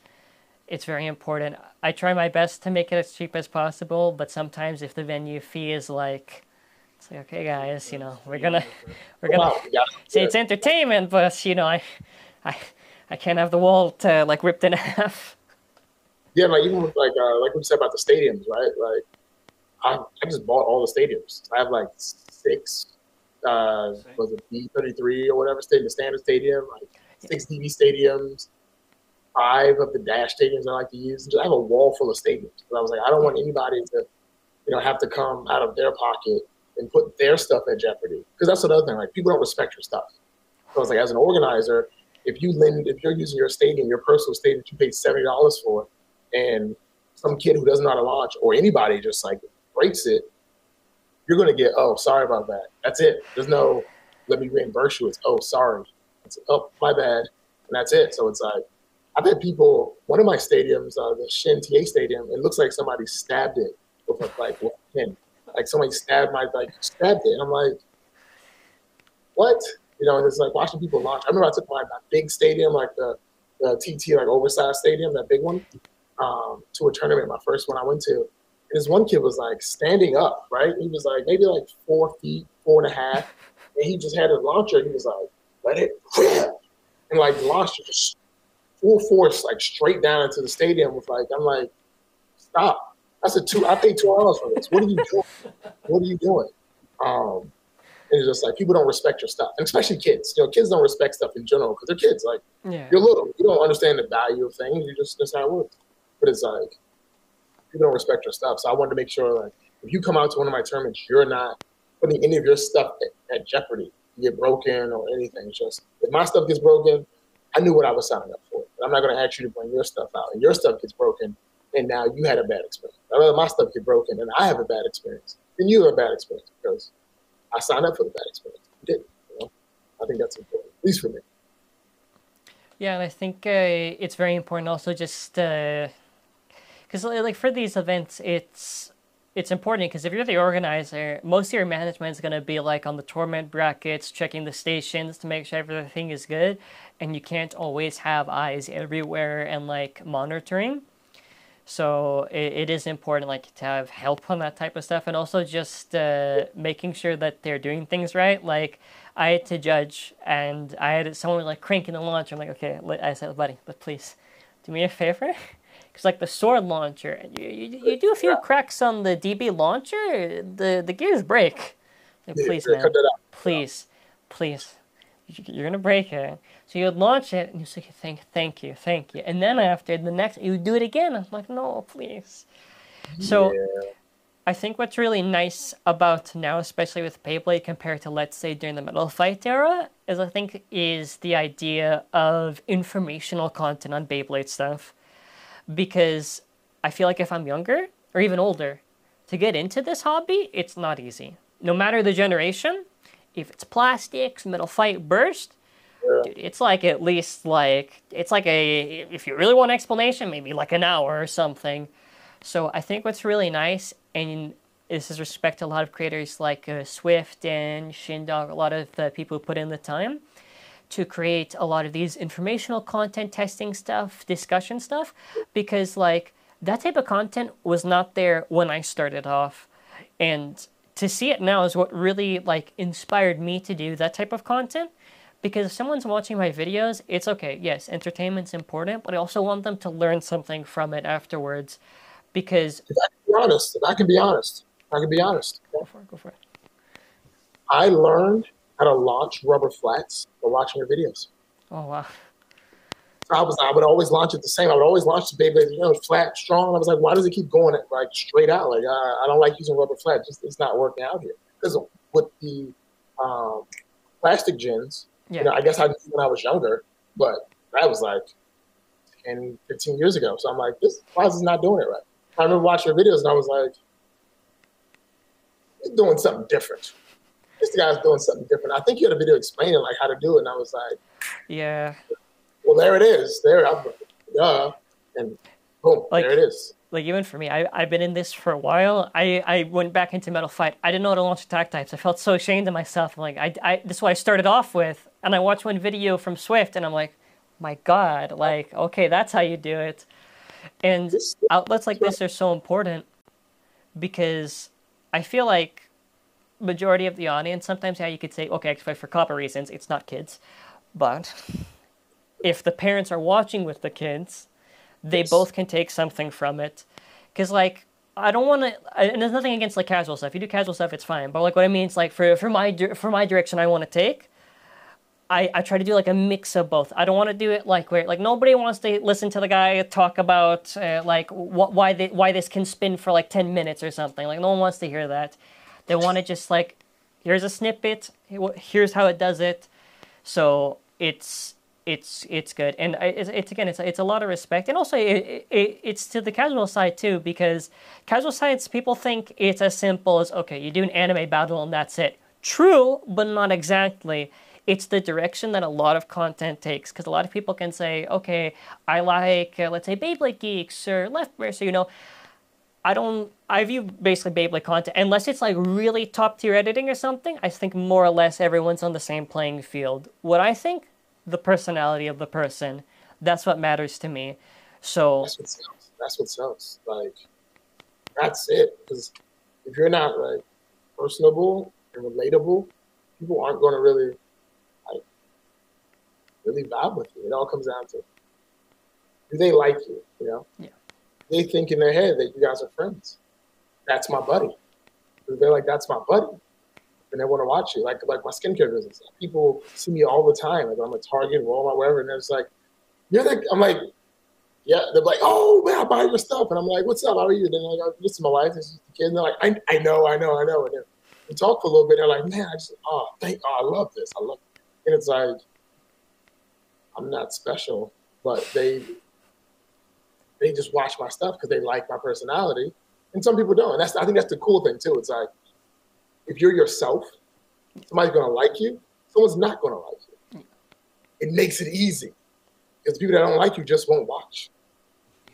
it's very important. I try my best to make it as cheap as possible, but sometimes if the venue fee is like, it's like, okay, guys, you know, we're gonna wow, yeah, say it's entertainment, but you know, I, I can't have the wall like ripped in half. yeah. Like even with like we said about the stadiums, right? Like I just bought all the stadiums. I have like six. Was it B33 or whatever? The standard stadium, like 6 DB stadiums, 5 of the dash stadiums I like to use. I have a wall full of stadiums. But I was like, I don't want anybody to, have to come out of their pocket and put their stuff at jeopardy. Because that's another thing. Like people don't respect your stuff. So I was like, as an organizer, if you're using your stadium, your personal stadium that you paid $70 for, and some kid who doesn't know how to launch or anybody just like breaks it, you're going to get, oh, sorry about that. That's it. There's no, let me reimburse you. It's, oh, sorry. It's, oh, my bad. And that's it. So it's like, I've had people, one of my stadiums, the Shin TA Stadium, it looks like somebody stabbed it with a pin. Like somebody stabbed it. And I'm like, what? And it's like watching people launch. I remember I took my big stadium, like the TT, like oversized stadium, that big one, to a tournament, my first one I went to. And this one kid was like standing up, right? He was like maybe like 4 feet, 4.5. And he just had a launcher. He was like, let it, and like launched it just full force, like straight down into the stadium with like, I'm like, stop. I paid $2 for this. What are you doing? What are you doing? And it's just like people don't respect your stuff, and especially kids. Kids don't respect stuff in general because they're kids. Like you're little, you don't understand the value of things. That's how it works. But it's like people don't respect your stuff. So I wanted to make sure, like, if you come out to one of my tournaments, you're not putting any of your stuff at jeopardy. You get broken or anything. It's just if my stuff gets broken, I knew what I was signing up for. I'm not going to ask you to bring your stuff out, and your stuff gets broken, and now you had a bad experience. I'd rather my stuff get broken and I have a bad experience than you have a bad experience because I signed up for the bad experience. I didn't. I think that's important, at least for me. Yeah, and I think it's very important also just because like for these events, it's important because if you're the organizer, most of your management is going to be like on the tournament brackets, checking the stations to make sure everything is good, and you can't always have eyes everywhere and like monitoring. So it is important like to have help on that type of stuff, and also just making sure that they're doing things right. Like I had to judge, and I had someone like cranking the launcher. I'm like, okay, I said, buddy, but please do me a favor. Because like the sword launcher, you do a few cracks on the DB launcher, the gears break. Like, please, man, please, you're gonna break it. So you'd launch it, and you say, thank you. And then after the next, you do it again. I'm like, no, please. So I think what's really nice about now, especially with Beyblade compared to, let's say, during the Metal Fight era, is the idea of informational content on Beyblade stuff. Because I feel like if I'm younger, or even older, to get into this hobby, it's not easy. No matter the generation, if it's plastics, Metal Fight, Burst, dude, it's like at least like, it's like if you really want an explanation, maybe like an hour or something. So I think what's really nice, and this is respect to a lot of creators like Swift and Shindog, a lot of the people who put in the time to create a lot of these informational content, testing stuff, discussion stuff, because like that type of content was not there when I started off. And to see it now is what really like inspired me to do that type of content. Because if someone's watching my videos, it's okay. Yes, entertainment's important, but I also want them to learn something from it afterwards. Because if I can be honest, Go for it. I learned how to launch rubber flats by watching your videos. Oh wow. So I would always launch it the same. I would always launch the Beyblade, flat, strong. I was like, why does it keep going like straight out? Like I don't like using rubber flats. It's not working out here. Because with the plastic gens, I guess I did when I was younger, but that was like 10, 15 years ago. So I'm like, why is this not doing it right? I remember watching your videos and I was like, he's doing something different. This guy's doing something different. I think you had a video explaining like how to do it, and I was like, yeah. Well, there it is. And Boom, there it Like, is. like even for me, I've been in this for a while. I went back into Metal Fight. I didn't know how to launch attack types. I felt so ashamed of myself. I'm like, this is what I started off with. And I watched one video from Swift, and I'm like, my God, like, okay, that's how you do it. And This, outlets like this are so important because I feel like majority of the audience, sometimes, yeah, you could say, okay, for COPPA reasons, it's not kids. But if the parents are watching with the kids, they yes. both can take something from it. Because, like, I don't want to, and there's nothing against, like, casual stuff. You do casual stuff, it's fine. But, like, what I mean is, like, for my direction I want to take, I try to do like a mix of both. I don't want to do it like where like nobody wants to listen to the guy talk about like why this can spin for like 10 minutes or something. Like no one wants to hear that. They want to just like here's a snippet. Here's how it does it. So it's good, and it's again it's a lot of respect, and also it's to the casual side too, because casual sides people think it's as simple as okay, you do an anime battle and that's it. True, but not exactly. It's the direction that a lot of content takes, because a lot of people can say, okay, I like let's say Beyblade Geeks or Left Bracer, you know. I view basically Beyblade content, unless it's like really top tier editing or something, I think more or less everyone's on the same playing field. What I think, the personality of the person, that's what matters to me. So, That's what sells. That's what sells. Like that's it. Because if you're not like personable and relatable, people aren't going to like really vibe with you. It all comes down to do they like you? You know, yeah. they think in their head that you guys are friends. That's my buddy. They're like, that's my buddy, and they want to watch you. Like my skincare business. People see me all the time. Like I'm a Target, Walmart, wherever, and it's like, you're like, I'm like, yeah. They're like, oh man, I buy your stuff, and I'm like, what's up? How are you? Then they're like, this is my wife, this is the kid, and they're like, I know. And then we talk for a little bit. They're like, man, I love this. I love it. And it's like, I'm not special, but they just watch my stuff because they like my personality, and some people don't. And I think that's the cool thing too. It's like if you're yourself, somebody's gonna like you. Someone's not gonna like you. It makes it easy because people that don't like you just won't watch,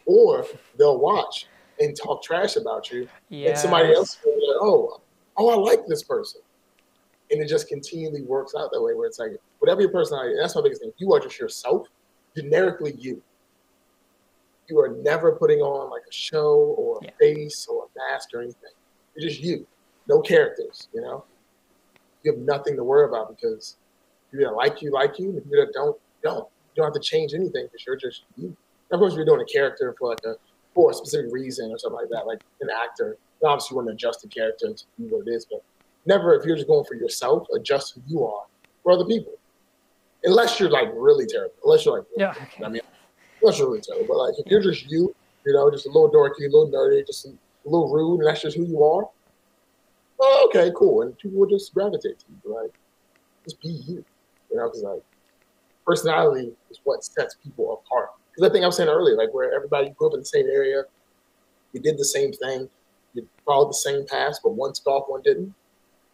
or they'll watch and talk trash about you, and somebody else Yes. will be like, oh, I like this person, and it just continually works out that way. Where it's like whatever your personality, and that's my biggest thing. You are just yourself, generically you. You are never putting on like a show or a Yeah. face or a mask or anything. You're just you. No characters, you know? You have nothing to worry about because people that like you, and the people that don't. You don't have to change anything because you're just you. Of course, if you're doing a character for a specific reason or something like that, like an actor, then obviously you want to adjust the character to be what it is, but never if you're just going for yourself, adjust who you are for other people. Unless you're like really terrible. Unless you're like, Yeah. Okay. I mean, that's really terrible. But like, if you're just you know, just a little dorky, a little nerdy, just a little rude, and that's just who you are. Oh, okay, cool. And people will just gravitate to you. Like, just be you. You know, because like personality is what sets people apart. Because I think I was saying earlier, like where everybody grew up in the same area, you did the same thing, you followed the same path, but one scoffed, one didn't.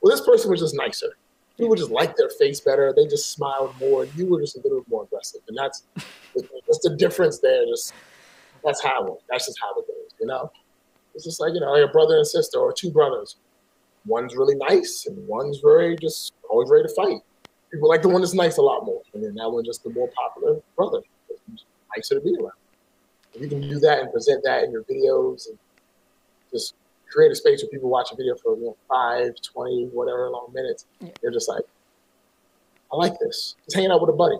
Well, this person was just nicer. People just liked their face better. They just smiled more. You were just a little more aggressive, and that's the difference there. Just that's how it. That's just how it goes. You know, it's just like like a brother and sister or two brothers. One's really nice, and one's very just always ready to fight. People like the one that's nice a lot more, and then that one just the more popular brother. It's nicer to be around. If you can do that and present that in your videos, and just create a space where people watch a video for 5, 20, whatever long minutes, Yeah. they're just like, I like this. Just hanging out with a buddy.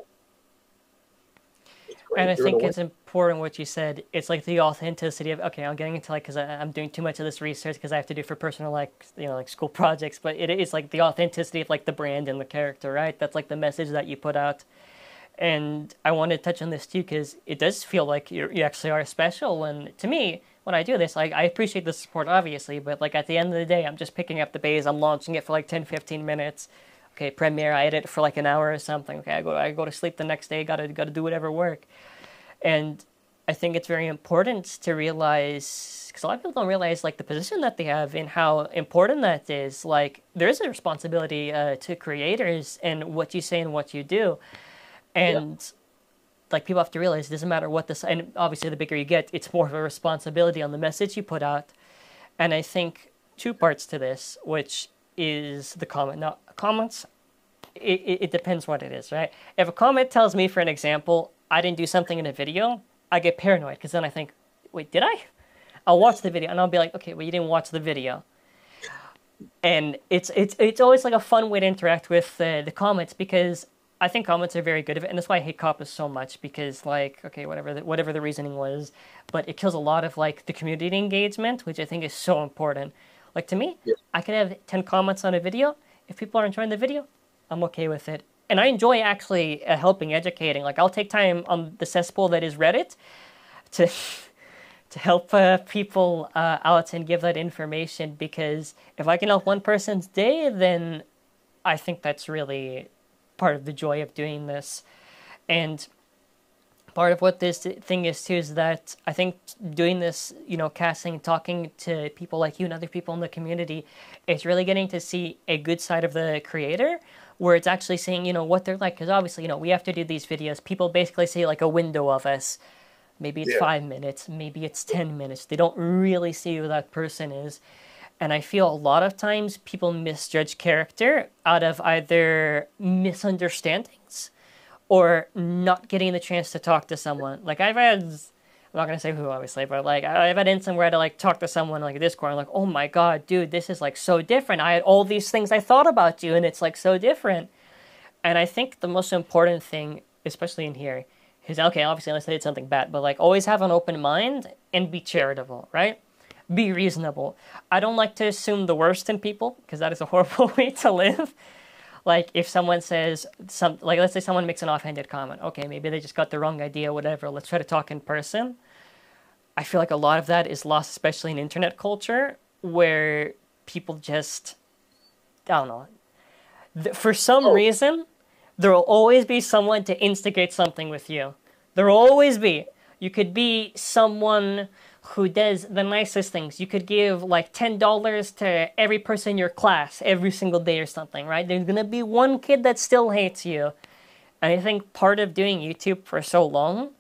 It's great. And I You're think gonna win. it's important what you said. It's like the authenticity of okay, I'm getting into like because I'm doing too much of this research because I have to do for personal like like school projects. But it is like the authenticity of like the brand and the character, right? That's like the message that you put out. And I want to touch on this too because it does feel like you actually are special. And to me, when I do this, like I appreciate the support obviously, but like at the end of the day, I'm just picking up the bass. I'm launching it for like 10, 15 minutes. Okay, Premiere, I edit it for like an hour or something. Okay, I go to sleep the next day. Gotta do whatever work. And I think it's very important to realize, because a lot of people don't realize like the position that they have and how important that is. Like there is a responsibility to creators and what you say and what you do. Yeah. And like people have to realize it doesn't matter what this, and obviously the bigger you get, it's more of a responsibility on the message you put out. And I think two parts to this, which is the comment. Now, comments, it depends what it is, right? If a comment tells me, for an example, I didn't do something in a video, I get paranoid because then I think, wait, did I? I'll watch the video and I'll be like, okay, well, you didn't watch the video. And it's always like a fun way to interact with the comments, because I think comments are very good at it, and that's why I hate COPPA so much, because like, okay, whatever the reasoning was, but it kills a lot of like the community engagement, which I think is so important. Like to me, Yeah. I could have 10 comments on a video. If people are enjoying the video, I'm okay with it. And I enjoy actually helping, educating. Like I'll take time on the cesspool that is Reddit to to help people out and give that information, because if I can help one person's day, then I think that's really part of the joy of doing this. And part of what this thing is too is that I think doing this, casting, talking to people like you and other people in the community, is really getting to see a good side of the creator, where it's actually seeing, what they're like. Because obviously, we have to do these videos. People basically see like a window of us. Maybe it's 5 minutes, maybe it's 10 minutes. They don't really see who that person is. And I feel a lot of times people misjudge character out of either misunderstandings or not getting the chance to talk to someone. Like I'm not going to say who obviously, but like I've had instances where I had to like talk to someone like Discord, and like, oh my God, dude, this is like so different. I had all these things I thought about you and it's like so different. And I think the most important thing, especially in here, is, okay, obviously unless I did something bad, but like always have an open mind and be charitable, right? Be reasonable. I don't like to assume the worst in people, because that is a horrible way to live. Like if someone says like let's say someone makes an offhanded comment, okay, maybe they just got the wrong idea, whatever, let's try to talk in person. I feel like a lot of that is lost, especially in internet culture, where people just, I don't know, for some reason, there will always be someone to instigate something with you. There will always be. You could be someone who does the nicest things. You could give like $10 to every person in your class every single day or something, right? There's going to be one kid that still hates you. And I think part of doing YouTube for so long,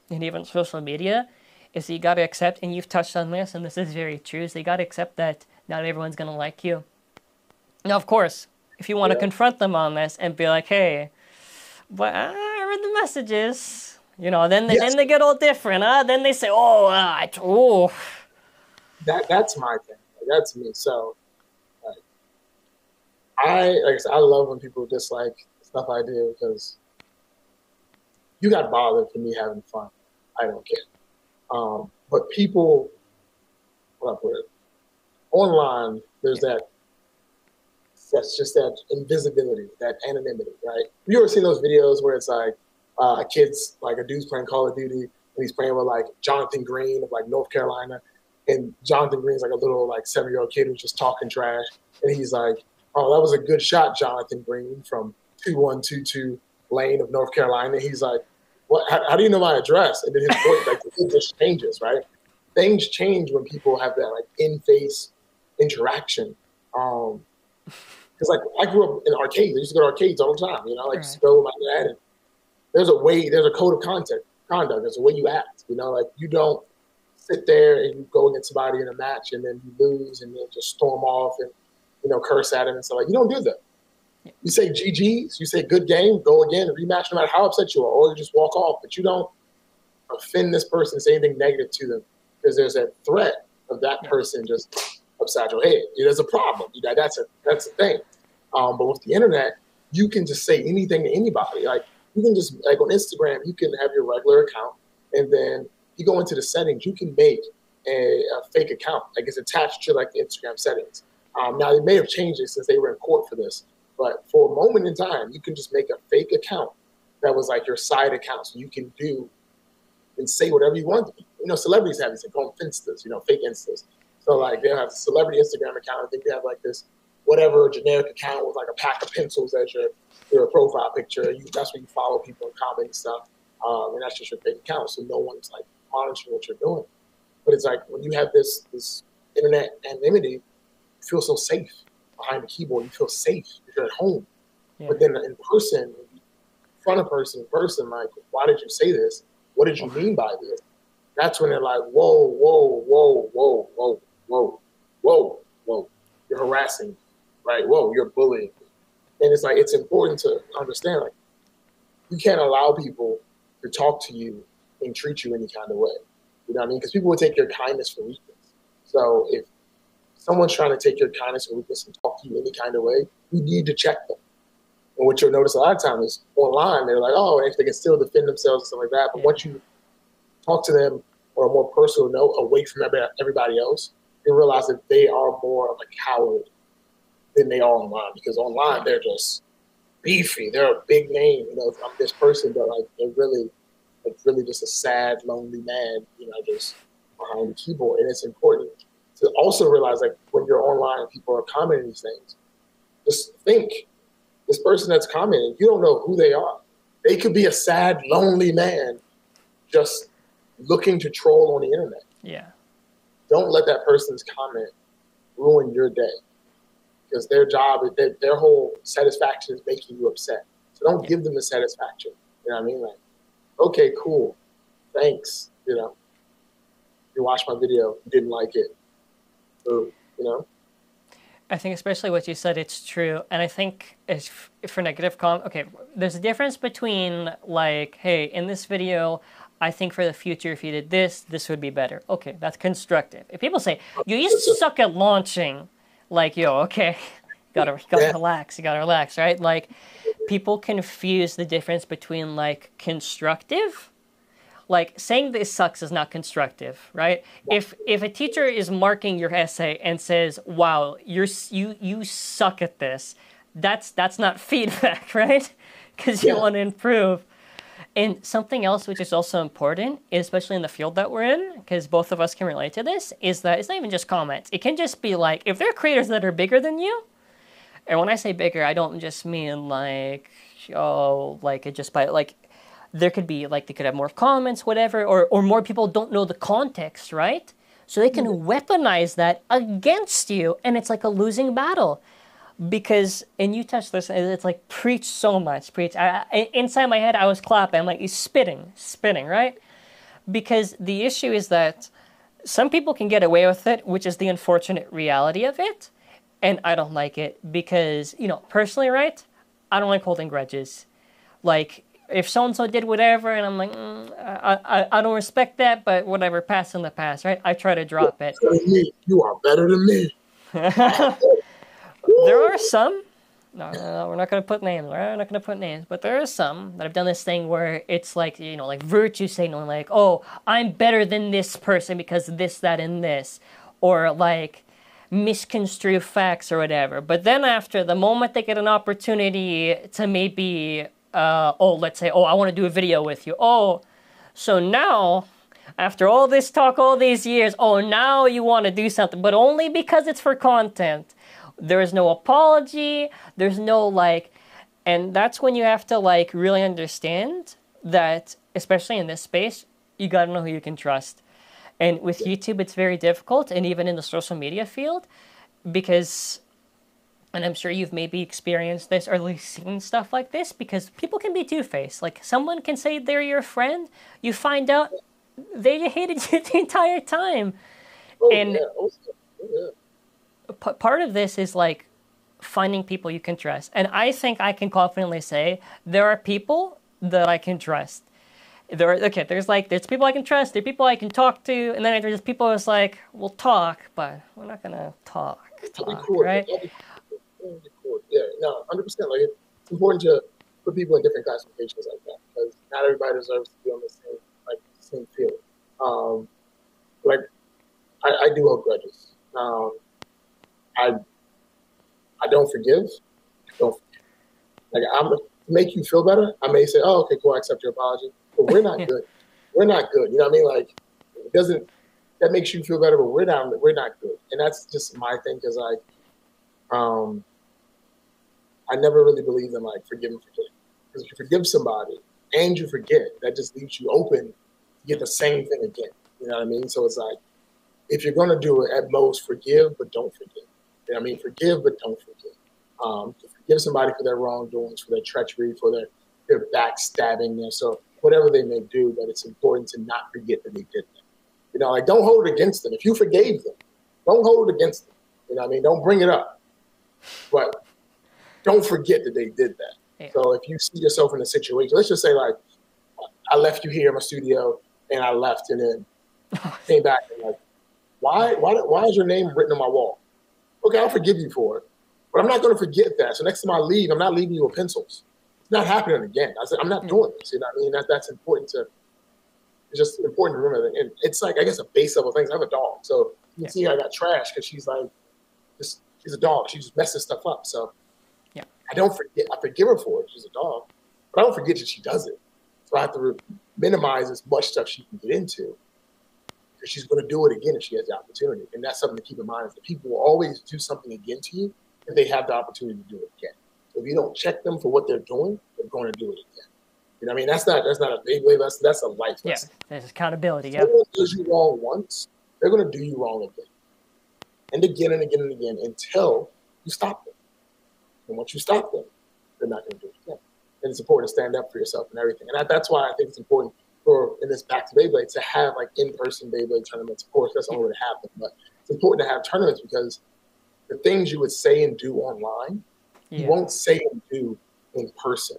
and even social media, is that you got to accept, and you've touched on this, and this is very true, is you got to accept that not everyone's going to like you. Now, of course, if you want to confront them on this and be like, hey, but I read the messages, then they get all different. Then they say, That's my thing. That's me. So, I said, I love when people dislike stuff I do, because you got bothered for me having fun. I don't care. But people, what I put it, online, there's that's just that invisibility, that anonymity, right? You ever seen those videos where it's like a dude's playing Call of Duty, and he's playing with like Jonathan Green of like North Carolina, and Jonathan Green's like a little like 7-year-old kid who's just talking trash, and he's like, "Oh, that was a good shot, Jonathan Green from 2122 Lane of North Carolina." He's like, "What? How do you know my address?" And then his voice, like, it just changes, right? Things change when people have that like in-face interaction. Because like I grew up in arcades. I used to go to arcades all the time. Used to go with my dad. And there's a code of conduct. There's a way you act. Like you don't sit there and you go against somebody in a match and then you lose and then just storm off and curse at him and stuff. Like you don't do that. You say GGs, you say good game, go again, rematch, no matter how upset you are, or you just walk off. But you don't offend this person, say anything negative to them, because there's a threat of that person just upside your head. There's a problem. That's a thing. But with the internet, you can just say anything to anybody. Like you can just, like on Instagram, you can have your regular account, and then you go into the settings. You can make a fake account. Like it's attached to like the Instagram settings. Now they may have changed it since they were in court for this, but for a moment in time, you can just make a fake account that was like your side account, so you can do and say whatever you want to be. Celebrities have these things called Finstas, fake Instas. So like they'll have a celebrity Instagram account. I think they have like this whatever generic account with like a pack of pencils as your profile picture. That's where you follow people and comment and stuff. And that's just your fake account. So no one's like monitoring what you're doing. But it's like when you have this internet anonymity, you feel so safe behind the keyboard. You feel safe if you're at home. Yeah. But then in person, confront a person, like, why did you say this? What did you mean by this? That's when they're like, whoa, whoa, whoa, whoa, whoa, whoa, whoa, whoa. You're harassing me, right? Whoa, you're bullying me. And it's like, it's important to understand, like, you can't allow people to talk to you and treat you any kind of way. You know what I mean? Because people will take your kindness for weakness. So if someone's trying to take your kindness or weakness and talk to you any kind of way, you need to check them. And what you'll notice a lot of times is online, they're like, oh, they can still defend themselves and stuff like that. But once you talk to them on a more personal note, away from everybody else, you realize that they are more of a coward than they are online. Because online, they're just beefy. They're a big name. You know, I'm this person, but like they're really just a sad, lonely man, you know, just behind the keyboard. And it's important to also realize, like, when you're online and people are commenting these things, just think, this person that's commenting, you don't know who they are. They could be a sad, lonely man just looking to troll on the internet. Yeah. Don't let that person's comment ruin your day, because their job, their whole satisfaction is making you upset. So don't give them the satisfaction. You know what I mean? Like, okay, cool, thanks. You know, you watched my video, you didn't like it. So, you know. I think especially what you said, it's true. And I think if for negative okay, there's a difference between like, hey, in this video, I think for the future, if you did this, this would be better. Okay, that's constructive. If people say, you suck at launching, like, yo, okay, you gotta relax, right? Like, people confuse the difference between like constructive, like saying this sucks is not constructive, right? If a teacher is marking your essay and says, wow, you suck at this, that's not feedback, right? Because you want to improve. And something else which is also important, especially in the field that we're in, because both of us can relate to this, is that it's not even just comments. It can just be like, if there are creators that are bigger than you, and when I say bigger, I don't just mean like, oh, like it just by like, there could be like, they could have more comments, whatever, or more people don't know the context, right? So they can weaponize that against you, and it's like a losing battle. Because, and you touched this, it's like, preach so much, preach. Inside my head, I was clapping. I'm like, he's spitting, right? Because the issue is that some people can get away with it, which is the unfortunate reality of it. And I don't like it because, you know, personally, right? I don't like holding grudges. Like, if so-and-so did whatever, and I'm like, I don't respect that, but whatever, past in the past, right? I try to drop it. You are better than me. There are some, no, we're not going to put names, but there are some that have done this thing where it's like, you know, like virtue signaling, like, oh, I'm better than this person because this, that, and this, or like misconstrue facts or whatever. But then after, the moment they get an opportunity to maybe, let's say, I want to do a video with you. Oh, so now, after all this talk, all these years, now you want to do something, but only because it's for content. There is no apology, there's no like, and that's when you have to like really understand that, especially in this space, you gotta know who you can trust. And with YouTube, it's very difficult, and even in the social media field, because, and I'm sure you've maybe experienced this or at least seen stuff like this, because people can be two-faced. Like, someone can say they're your friend, you find out they hated you the entire time. Part of this is like finding people you can trust. And I think I can confidently say there are people that I can trust. There's people I can trust, there are people I can talk to, and then there's people that's like, we'll talk, but we're not gonna talk, right? Yeah, no, 100%. Like, it's important to put people in different classifications like that, because not everybody deserves to be on the same field. Like, I do hold grudges. I don't forgive. Like, to make you feel better, I may say, oh, okay, cool, I accept your apology. But we're not good. We're not good. You know what I mean? Like, that makes you feel better, but we're not good. And that's just my thing, because like, I never really believed in like forgive and forget. Because if you forgive somebody and you forget, that just leaves you open to get the same thing again. You know what I mean? So it's like, if you're going to do it, at most forgive, but don't forget. You know what I mean? Forgive, but don't forget. To forgive somebody for their wrongdoings, for their treachery, for their they're backstabbing them. So whatever they may do, but it's important to not forget that they did that. You know, like don't hold it against them. If you forgave them, don't hold it against them. You know what I mean? Don't bring it up. But don't forget that they did that. Yeah. So if you see yourself in a situation, let's just say like, I left you here in my studio and I left and then came back and like, why is your name written on my wall? Okay, I'll forgive you for it. But I'm not going to forget that. So next time I leave, I'm not leaving you with pencils. It's not happening again. I said, I'm not doing this. You know what I mean? That's important to, it's just important to remember that. And it's like, I guess, a base level thing. I have a dog. So you can see I got trash because she's like, she's a dog. She just messes stuff up. So I don't forget. I forgive her for it. She's a dog. But I don't forget that she does it. So I have to minimize as much stuff she can get into. Because she's going to do it again if she has the opportunity. And that's something to keep in mind is that people will always do something again to you if they have the opportunity to do it again. So if you don't check them for what they're doing, they're going to do it again. You know what I mean? That's not a Beyblade lesson. That's a life lesson. Yeah, there's accountability. If someone does you wrong once, they're going to do you wrong again. And again and again and again until you stop them. And once you stop them, they're not going to do it again. And it's important to stand up for yourself and everything. And that's why I think it's important for, in this Back to Beyblade, to have like in-person Beyblade tournaments. Of course, that's the only way to have them. But it's important to have tournaments because the things you would say and do online, you won't say and do in person.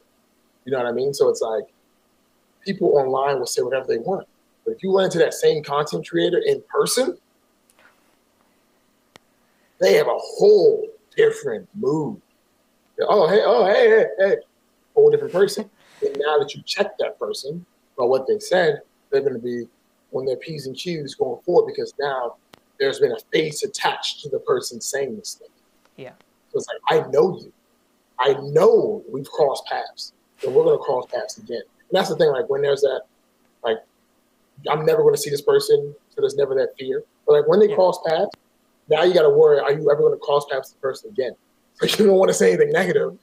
You know what I mean? So it's like people online will say whatever they want. But if you run into that same content creator in person, they have a whole different mood. Oh, hey, whole different person. And now that you check that person about what they said, they're going to be on their P's and Q's going forward because now there's been a face attached to the person saying this thing. Yeah. So it's like, I know you. I know we've crossed paths. And we're going to cross paths again. And that's the thing, like when there's that, like, I'm never going to see this person, so there's never that fear. But like when they cross paths, now you got to worry, are you ever going to cross paths with the person again? Like you don't want to say anything negative.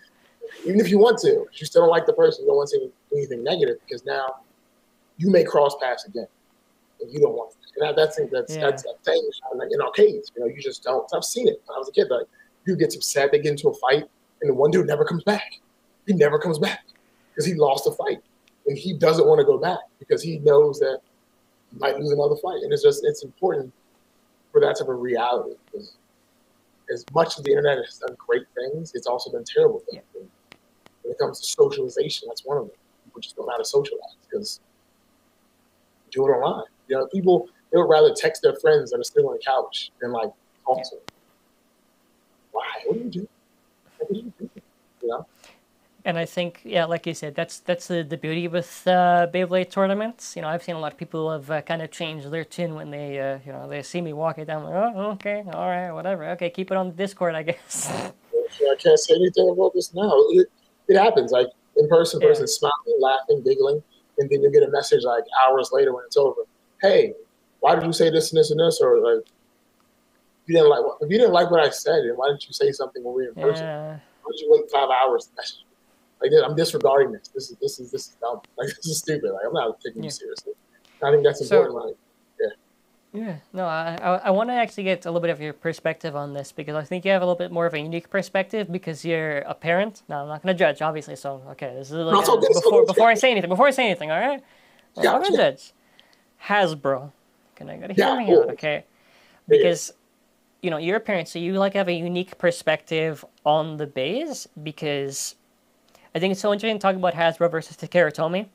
Even if you want to, you still don't like the person, you don't want to say anything negative because now you may cross paths again. And you don't want to. And that's a thing like in arcades. You know, you just don't. I've seen it when I was a kid. Like, dude gets upset, they get into a fight, and the one dude never comes back. He never comes back because he lost a fight. And he doesn't want to go back because he knows that he might lose another fight. And it's important for that type of reality because as much as the internet has done great things, it's also done terrible things. Yeah. When it comes to socialization, that's one of them. People just don't know how to socialize because do it online. You know, people, they would rather text their friends that are still on the couch than like talk to them. Why? What do you do? What do you do? You know? And I think, like you said, that's the beauty with Beyblade tournaments. You know, I've seen a lot of people have kind of changed their tune when they, they see me walking down. Like, oh, okay, all right, whatever. Okay, keep it on the Discord, I guess. I can't say anything about this now. It happens. Like in person, smiling, laughing, giggling, and then you get a message like hours later when it's over. Hey, why did you say this and this and this? Or like, if you didn't like what I said, then why didn't you say something when we were in person? Why did you wait 5 hours to message me? Like, I'm disregarding this. This is dumb. Like, this is stupid. Like, I'm not taking you seriously. I think that's important. No, I want to actually get a little bit of your perspective on this because I think you have a little bit more of a unique perspective because you're a parent. No, I'm not going to judge, obviously. So, okay, this is like before I say anything. Before I say anything, all right? I'm not going to judge. HASBRO. I got to hear me out, okay? Because, you're a parent, so you have a unique perspective on the bays because I think it's so interesting talking about HASBRO versus TAKARA TOMY.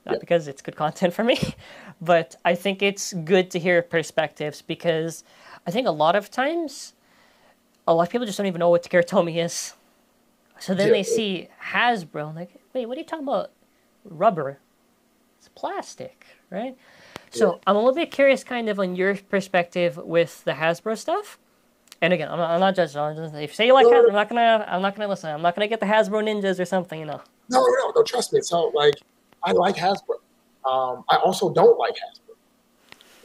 Not because it's good content for me, but I think it's good to hear perspectives because I think a lot of times, a lot of people just don't even know what TAKARA TOMY is. So then they see HASBRO, like, wait, what are you talking about? Rubber. It's plastic, right? So I'm a little bit curious kind of on your perspective with the HASBRO stuff. And again, I'm not judging. If you say you like HASBRO, I'm not gonna listen. I'm not gonna get the HASBRO ninjas or something, No, trust me. So I like HASBRO. I also don't like HASBRO.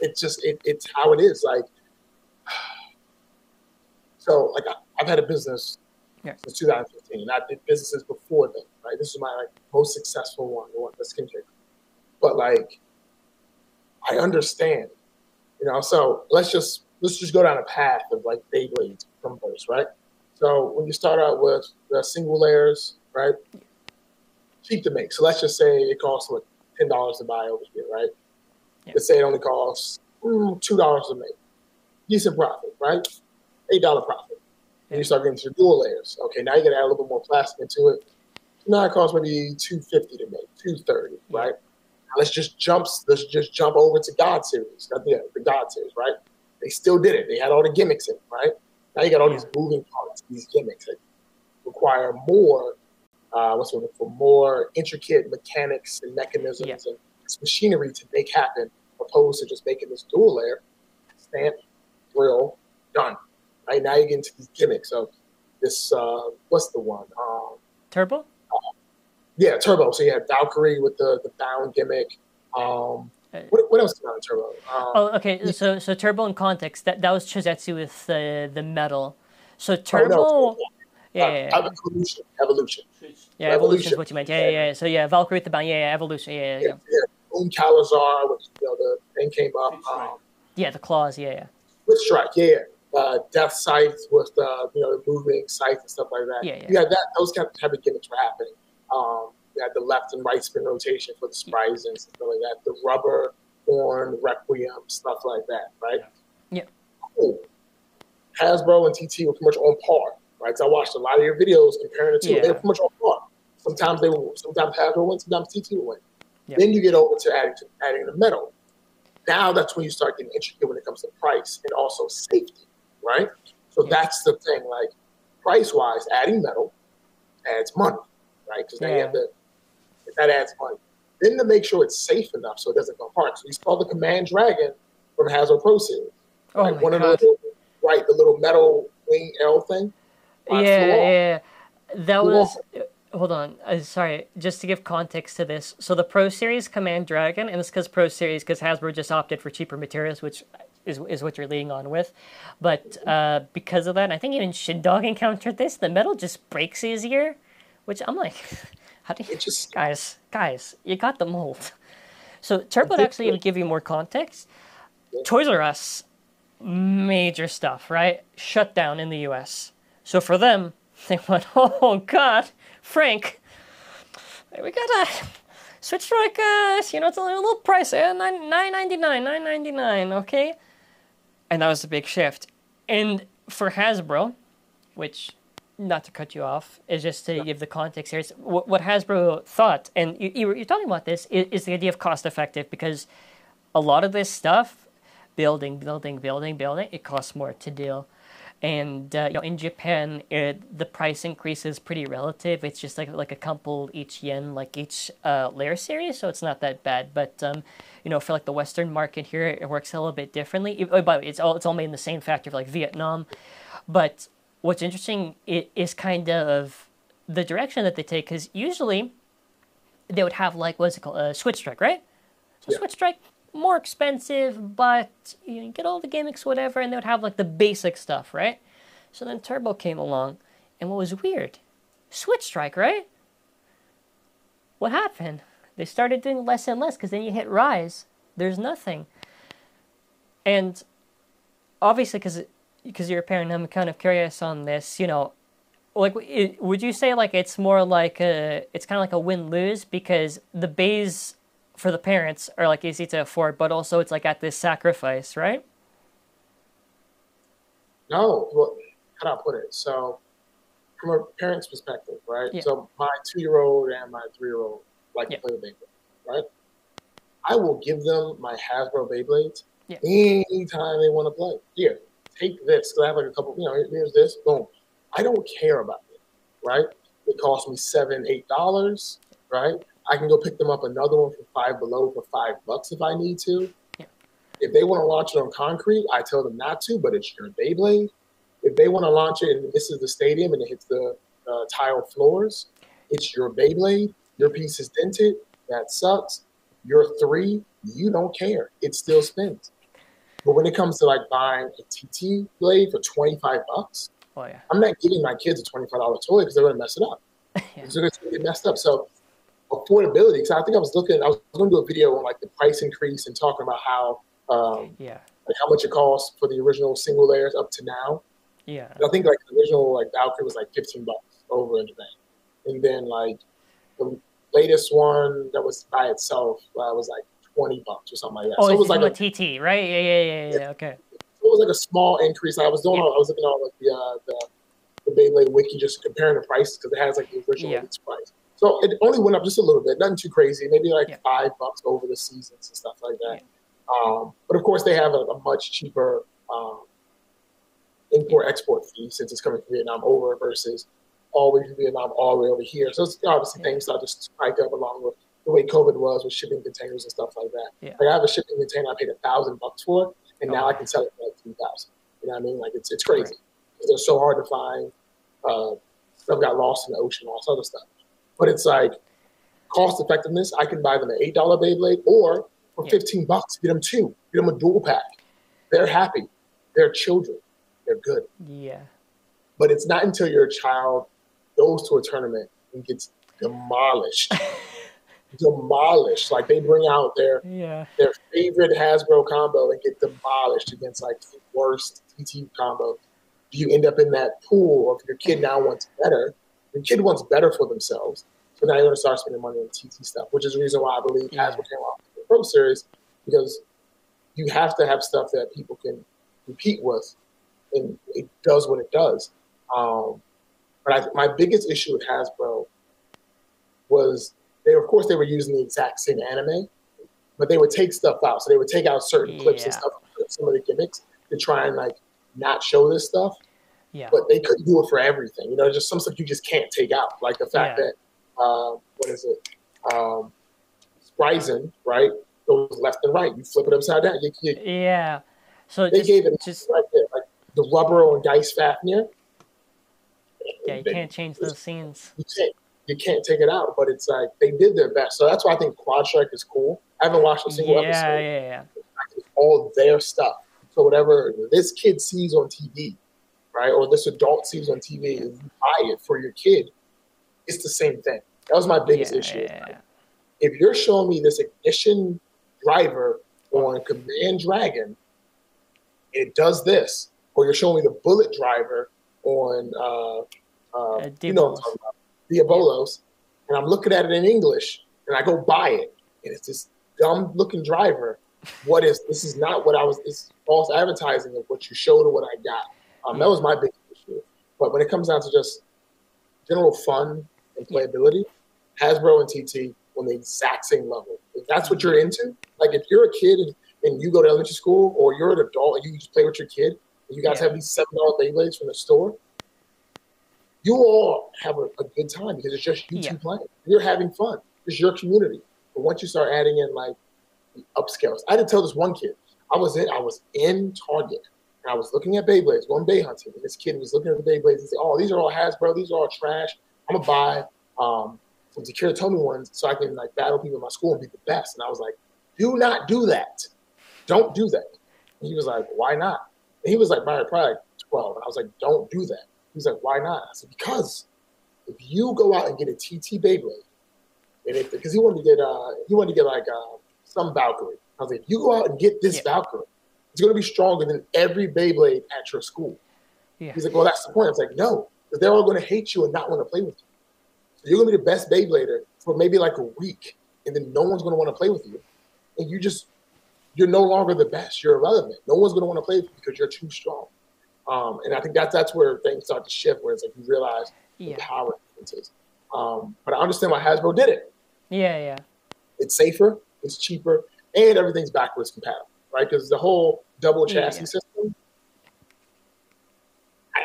It's just it's how it is. Like, so I've had a business since 2015. I did businesses before then. Right, this is my most successful one, the skincare. But I understand. So let's just go down a path of Beyblades from first, right? So when you start out with the single layers, right? cheap to make. So let's just say it costs what $10 to buy over here, right? Yeah. Let's say it only costs $2 to make. Decent profit, right? $8 profit. And you start getting to the dual layers. Okay, now you got to add a little bit more plastic into it. Now it costs maybe $250 to make, $230, right? Let's just jump over to God series. The God series, right? They still did it. They had all the gimmicks in it, right? Now you got all these moving parts, these gimmicks that require more, for more intricate mechanics and mechanisms and machinery to make happen, opposed to just making this dual layer, stamp, drill, done. Right now you get into these gimmicks of this. What's the one? Turbo. Yeah, Turbo. So you had Valkyrie with the bound gimmick. What else came out in Turbo? Okay. So Turbo in context, that was Chizetsu with the metal. So Turbo. Evolution. Yeah, Evolution is what you meant. Yeah. So Valkyrie with the bound. Yeah, Evolution. Yeah. Calazar, which the thing came up. The claws. Yeah. With Strike. Yeah. Death Scythe with the moving scythe and stuff like that. Yeah. Those type of gimmicks were happening. You had the left and right spin rotation for the sprites and stuff like that. The rubber horn requiem, stuff like that, right? Yeah. Cool. Hasbro and TT were pretty much on par, right? So I watched a lot of your videos comparing the two. They were pretty much on par. Sometimes Hasbro win, sometimes TT will win. Yep. Then you get over to adding the metal. Now that's when you start getting intricate when it comes to price and also safety, right? So that's the thing. Like price-wise, adding metal adds money, right? Because now you have that adds money. Then to make sure it's safe enough so it doesn't go apart. So we saw the Command Dragon from Hasbro Pro Series. Right? Oh my God. The little metal wing L thing. Yeah. That was. Hold on. Sorry. Just to give context to this. So the Pro Series Command Dragon, and it's because Hasbro just opted for cheaper materials, which is what you're leading on with. But because of that, I think even Shindog encountered this. The metal just breaks easier, which I'm like, how do you... Guys, you got the mold. So Turbo would actually give you more context. Toys R Us, major stuff, right? Shut down in the US. So for them, they went, oh God, Frank, we got a Switch Strike, it's a little pricey, $9.99, okay? And that was a big shift. And for Hasbro, which, not to cut you off, is just to give the context here, what Hasbro thought, and you're talking about this, is the idea of cost-effective, because a lot of this stuff, building, it costs more to do. And in Japan, the price increase is pretty relative. It's just like a couple each yen, like each layer series, so it's not that bad. But for like the Western market here, it works a little bit differently. But it's all made in the same factory, like Vietnam. But what's interesting is kind of the direction that they take, because usually they would have what's it called, Switch Strike, right? So Switch Strike, more expensive, but you get all the gimmicks, whatever, and they would have the basic stuff, right? So then Turbo came along, and what was weird? Switch Strike, right? What happened? They started doing less and less, because then you hit Rise, there's nothing. And obviously, because you're a parent, I'm kind of curious on this, would you say it's more it's kind of like a win-lose, because the bays for the parents are easy to afford, but also it's at this sacrifice, right? No, well, how do I put it? So, from a parent's perspective, right? Yeah. So my 2-year-old and my 3-year-old like to play with Beyblade, right? I will give them my Hasbro Beyblades anytime they want to play. Here, take this. Because I have a couple, here's this, boom. I don't care about it, right? It cost me $7, $8, right? I can go pick them up another one for Five Below for $5 if I need to. Yeah. If they want to launch it on concrete, I tell them not to, but it's your Beyblade. If they want to launch it and this is the stadium and it hits the tile floors, it's your Beyblade. Your piece is dented. That sucks. You're 3. You don't care. It still spins. But when it comes to buying a TT blade for $25, I'm not giving my kids a $25 toy because they're going to mess it up. They're going to get messed up. So affordability, because I think I was going to do a video on the price increase and talking about how how much it costs for the original single layers up to now. Yeah, I think the original Valkyrie was $15 over in Japan, and then the latest one that was by itself was like $20 or something like that. Oh, So it this was is like from a TT, right? Yeah. Okay. it was like a small increase. I was looking at all like the Beyblade wiki just comparing the prices because it has like the original release price. So it only went up just a little bit, nothing too crazy, maybe like $5 over the seasons and stuff like that. But of course, they have a much cheaper import-export fee since it's coming from Vietnam over versus all the way from Vietnam all the way over here. So it's obviously things start to spike up along with the way COVID was with shipping containers and stuff like that. Yeah. Like I have a shipping container I paid $1,000 for, and now I can sell it for like $2,000. You know what I mean? Like it's crazy. Right. They're so hard to find. Stuff got lost in the ocean, all this other stuff. But it's like cost effectiveness. I can buy them an $8 Beyblade, or for $15, get them two. Get them a dual pack. They're happy. They're children. They're good. Yeah. But it's not until your child goes to a tournament and gets demolished. Demolished. Like they bring out their favorite HASBRO combo and get demolished against like the worst TT combo. You end up in that pool of your kid now wants better. Your kid wants better for themselves. So now you're going to start spending money on TT stuff, which is the reason why I believe HASBRO came out with the Pro Series, because you have to have stuff that people can compete with, and it does what it does. But my biggest issue with HASBRO was they were using the exact same anime, but they would take stuff out. So they would take out certain clips and stuff, some of the gimmicks to try and like not show this stuff. Yeah. But they couldn't do it for everything. You know, just some stuff you just can't take out. Like the fact that, what is it? Spryzen, right? Goes left and right. You flip it upside down. So they gave it just right there. Like the rubber on Dice Fafnir. Yeah, you can't change those scenes. You can't take it out, but it's like they did their best. So that's why I think Quad Strike is cool. I haven't watched a single episode. It's all their stuff. So whatever this kid sees on TV, right, or this adult sees on TV, and you buy it for your kid, it's the same thing. That was my biggest issue. Like, if you're showing me this ignition driver on Command Dragon, it does this, or you're showing me the bullet driver on, you know what I'm talking about, Diabolos, and I'm looking at it in English, and I go buy it, and it's this dumb-looking driver. This is not what I was, it's false advertising of what you showed or what I got. That was my biggest issue. But when it comes down to just general fun and playability, HASBRO and TT on the exact same level. If that's what you're into, like if you're a kid and you go to elementary school, or you're an adult and you just play with your kid, and you guys have these $7 Beyblades from the store, you all have a good time because it's just you two playing. You're having fun. It's your community. But once you start adding in like the upscales, I had to tell this one kid, I was in Target and I was looking at Beyblades, going Bay hunting, and this kid was looking at the Beyblades and said, "Oh, these are all HASBRO. These are all trash. I'm gonna buy some TAKARA TOMY ones so I can like battle people in my school and be the best." And I was like, "Do not do that. Don't do that." And he was like, "Why not?" And he was like, probably like 12, and I was like, "Don't do that." He's like, "Why not?" I said, "Because if you go out and get a TT Beyblade, and because he wanted to get like some Valkyrie. I was like, if you go out and get this Valkyrie, it's going to be stronger than every Beyblade at your school. Yeah. He's like, "Well, that's the point." I was like, "No, because they're all going to hate you and not want to play with you. So you're going to be the best Beyblader for maybe like a week, and then no one's going to want to play with you, and you're no longer the best. You're irrelevant. No one's going to want to play with you because you're too strong." And I think that's where things start to shift, where it's like you realize the power differences. But I understand why HASBRO did it. Yeah. It's safer, it's cheaper, and everything's backwards compatible, right? Because the whole double chassis system,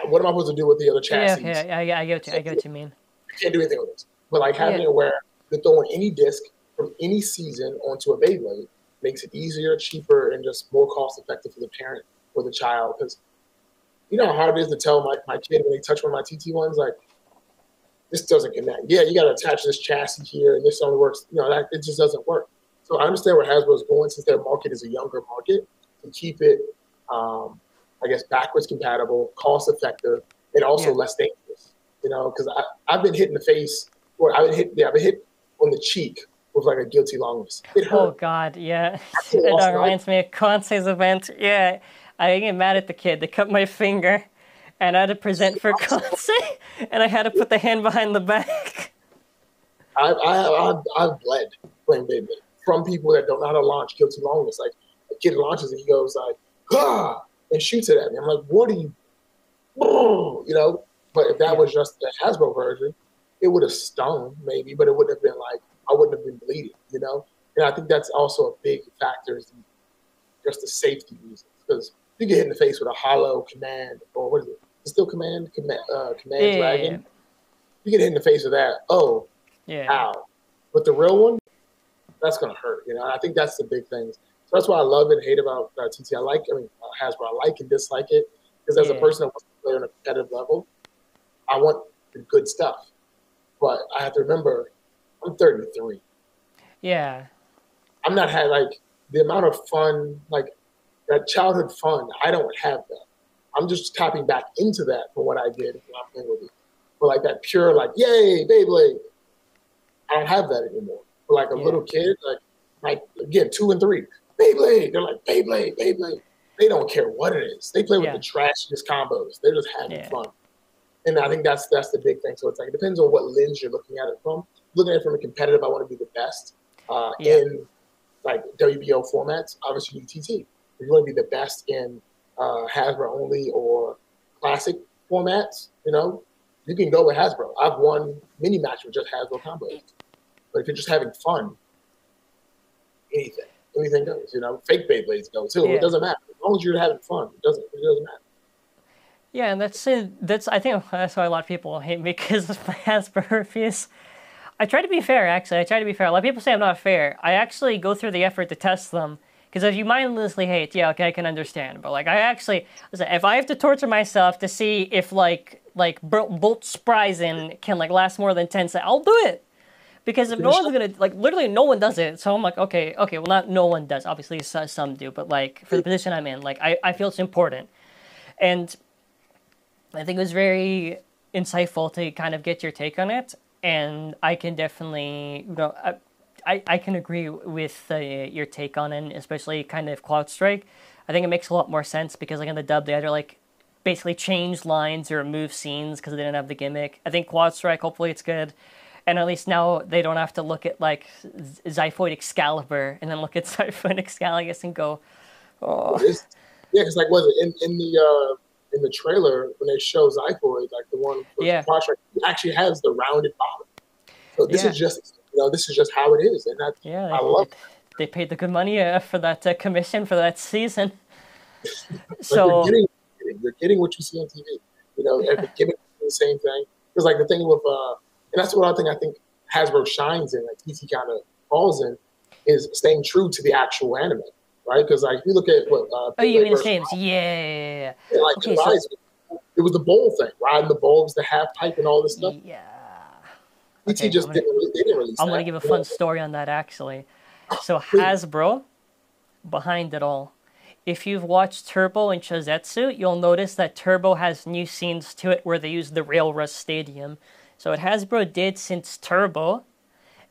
what am I supposed to do with the other chassis? Yeah, I get what you mean. You can't do anything with this. But like having it where you're throwing any disc from any season onto a Beyblade makes it easier, cheaper, and just more cost effective for the parent or the child. Because you know how hard it is to tell my kid when they touch one of my TT ones, like, this doesn't connect. Yeah, you got to attach this chassis here, and this only works. You know, it just doesn't work. So I understand where HASBRO is going, since their market is a younger market, to keep it, I guess, backwards compatible, cost effective, and also less dangerous. You know, because I've been hit in the face, or I've been hit on the cheek with like a guilty longness. It hurt. Oh God, yeah. That reminds me of Kansei's event. Yeah, I get mad at the kid. They cut my finger, and I had to present for Kansei, and I had to put the hand behind the back. I've bled playing Beyblade from people that don't know how to launch, kill too long. It's like a kid launches and he goes like, ah, and shoots it at me. I'm like, what are you, you know? But if that was just the Hasbro version, it would have stung maybe, but it wouldn't have been like, I wouldn't have been bleeding, you know? And I think that's also a big factor, is just the safety reasons. Because you get hit in the face with a hollow command, or what is it? It's still command dragon. You get hit in the face with that. Oh, ow. But the real one, that's gonna hurt. You know, and I think that's the big thing. So that's why I love and hate about TT. Hasbro. I like and dislike it, because as a person that wants to play on a competitive level, I want the good stuff. But I have to remember, I'm 33. Yeah. I'm not had like the amount of fun, like that childhood fun. I don't have that. I'm just tapping back into that from what I did when I'm playing with it. But like that pure, like, yay, Beyblade. I don't have that anymore. But like a little kid, like again, 2 and 3, Beyblade. They're like, Beyblade, Beyblade. They don't care what it is. They play with the trashiest combos. They're just having fun. And I think that's the big thing. So it's like, it depends on what lens you're looking at it from. Looking at it from a competitive, I want to be the best in like WBO formats. Obviously, you need TT. If you want to be the best in Hasbro only or classic formats, you know, you can go with Hasbro. I've won mini match with just Hasbro combos. But if you're just having fun, anything goes. You know, fake Beyblades go too. It doesn't matter. As long as you're having fun, it doesn't matter. Yeah, and that's I think that's why a lot of people hate me, because of my Hasbro reviews. I try to be fair, actually. I try to be fair. A lot of people say I'm not fair. I actually go through the effort to test them. Because if you mindlessly hate, okay, I can understand. But like, I actually, listen, if I have to torture myself to see if like Bolt Spryzen can like last more than 10 seconds, I'll do it. Because if no one's gonna, like, literally no one does it. So I'm like, okay, well, not no one does. Obviously some do, but like for the position I'm in, like I feel it's important. And I think it was very insightful to kind of get your take on it. And I can definitely, you know, I can agree with your take on it, especially kind of Cloud Strike. I think it makes a lot more sense because like in the dub they either like basically change lines or remove scenes because they didn't have the gimmick. I think Quad Strike, hopefully it's good. And at least now they don't have to look at like Zyphoid Excalibur and then look at Zyphoid Excaligus and go, oh. Yeah, because like was it in the trailer when they show Zyphoid, like the one with Quad Strike, it actually has the rounded bottom. So this is just, you know, this is just how it is, and that I love it. They paid the good money for that commission for that season. So you're getting what you see on TV. You know, every gimmick is the same thing. Because like the thing with and that's what I think Hasbro shines in, like TT kind of falls in, is staying true to the actual anime, right? Because like if you look at what you mean the games? Yeah. Like okay, it was the bowl thing, riding the bowls, the half pipe, and all this stuff. Yeah. Okay, they didn't release I'm gonna give a fun story on that actually. So Hasbro, behind it all. If you've watched Turbo and Chozetsu, you'll notice that Turbo has new scenes to it where they use the Rail Rush Stadium. So what Hasbro did since Turbo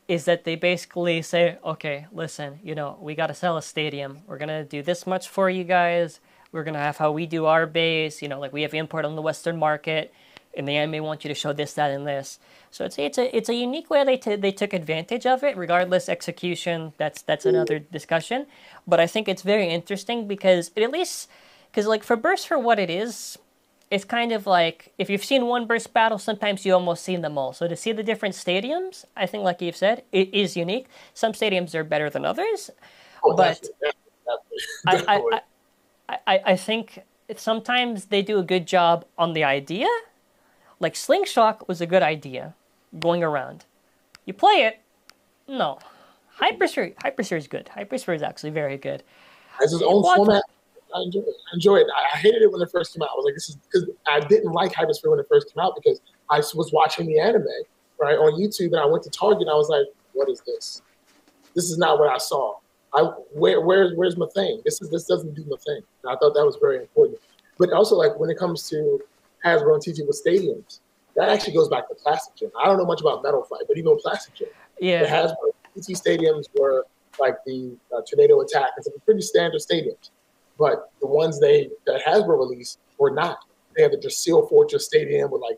is that they basically say, okay, listen, you know, we got to sell a stadium. We're going to do this much for you guys. We're going to have how we do our base. You know, like we have import on the Western market. And the anime want you to show this, that, and this. So it's a unique way they took advantage of it. Regardless, execution, that's another discussion. But I think it's very interesting because it at least, because like for Burst for what it is, it's kind of like if you've seen one Burst battle, sometimes you almost seen them all. So to see the different stadiums, I think like you've said, it is unique. Some stadiums are better than others, but I think sometimes they do a good job on the idea. Like Slingshot was a good idea, going around. You play it, no. Hypersphere is good. Hypersphere is actually very good. As its own format, I enjoy it. I hated it when it first came out. I was like, this is because I didn't like Hypersphere when it first came out because I was watching the anime right on YouTube and I went to Target and I was like, what is this? This is not what I saw. Where's my thing? This doesn't do my thing. And I thought that was very important. But also like when it comes to Hasbro and TT with stadiums, that actually goes back to Plastic Gym. I don't know much about Metal Fight, but even with Plastic Gym, the Hasbro TT stadiums were like the Tornado Attack and some pretty standard stadiums. But the ones that Hasbro released were not. They had the Seal Fortress Stadium with like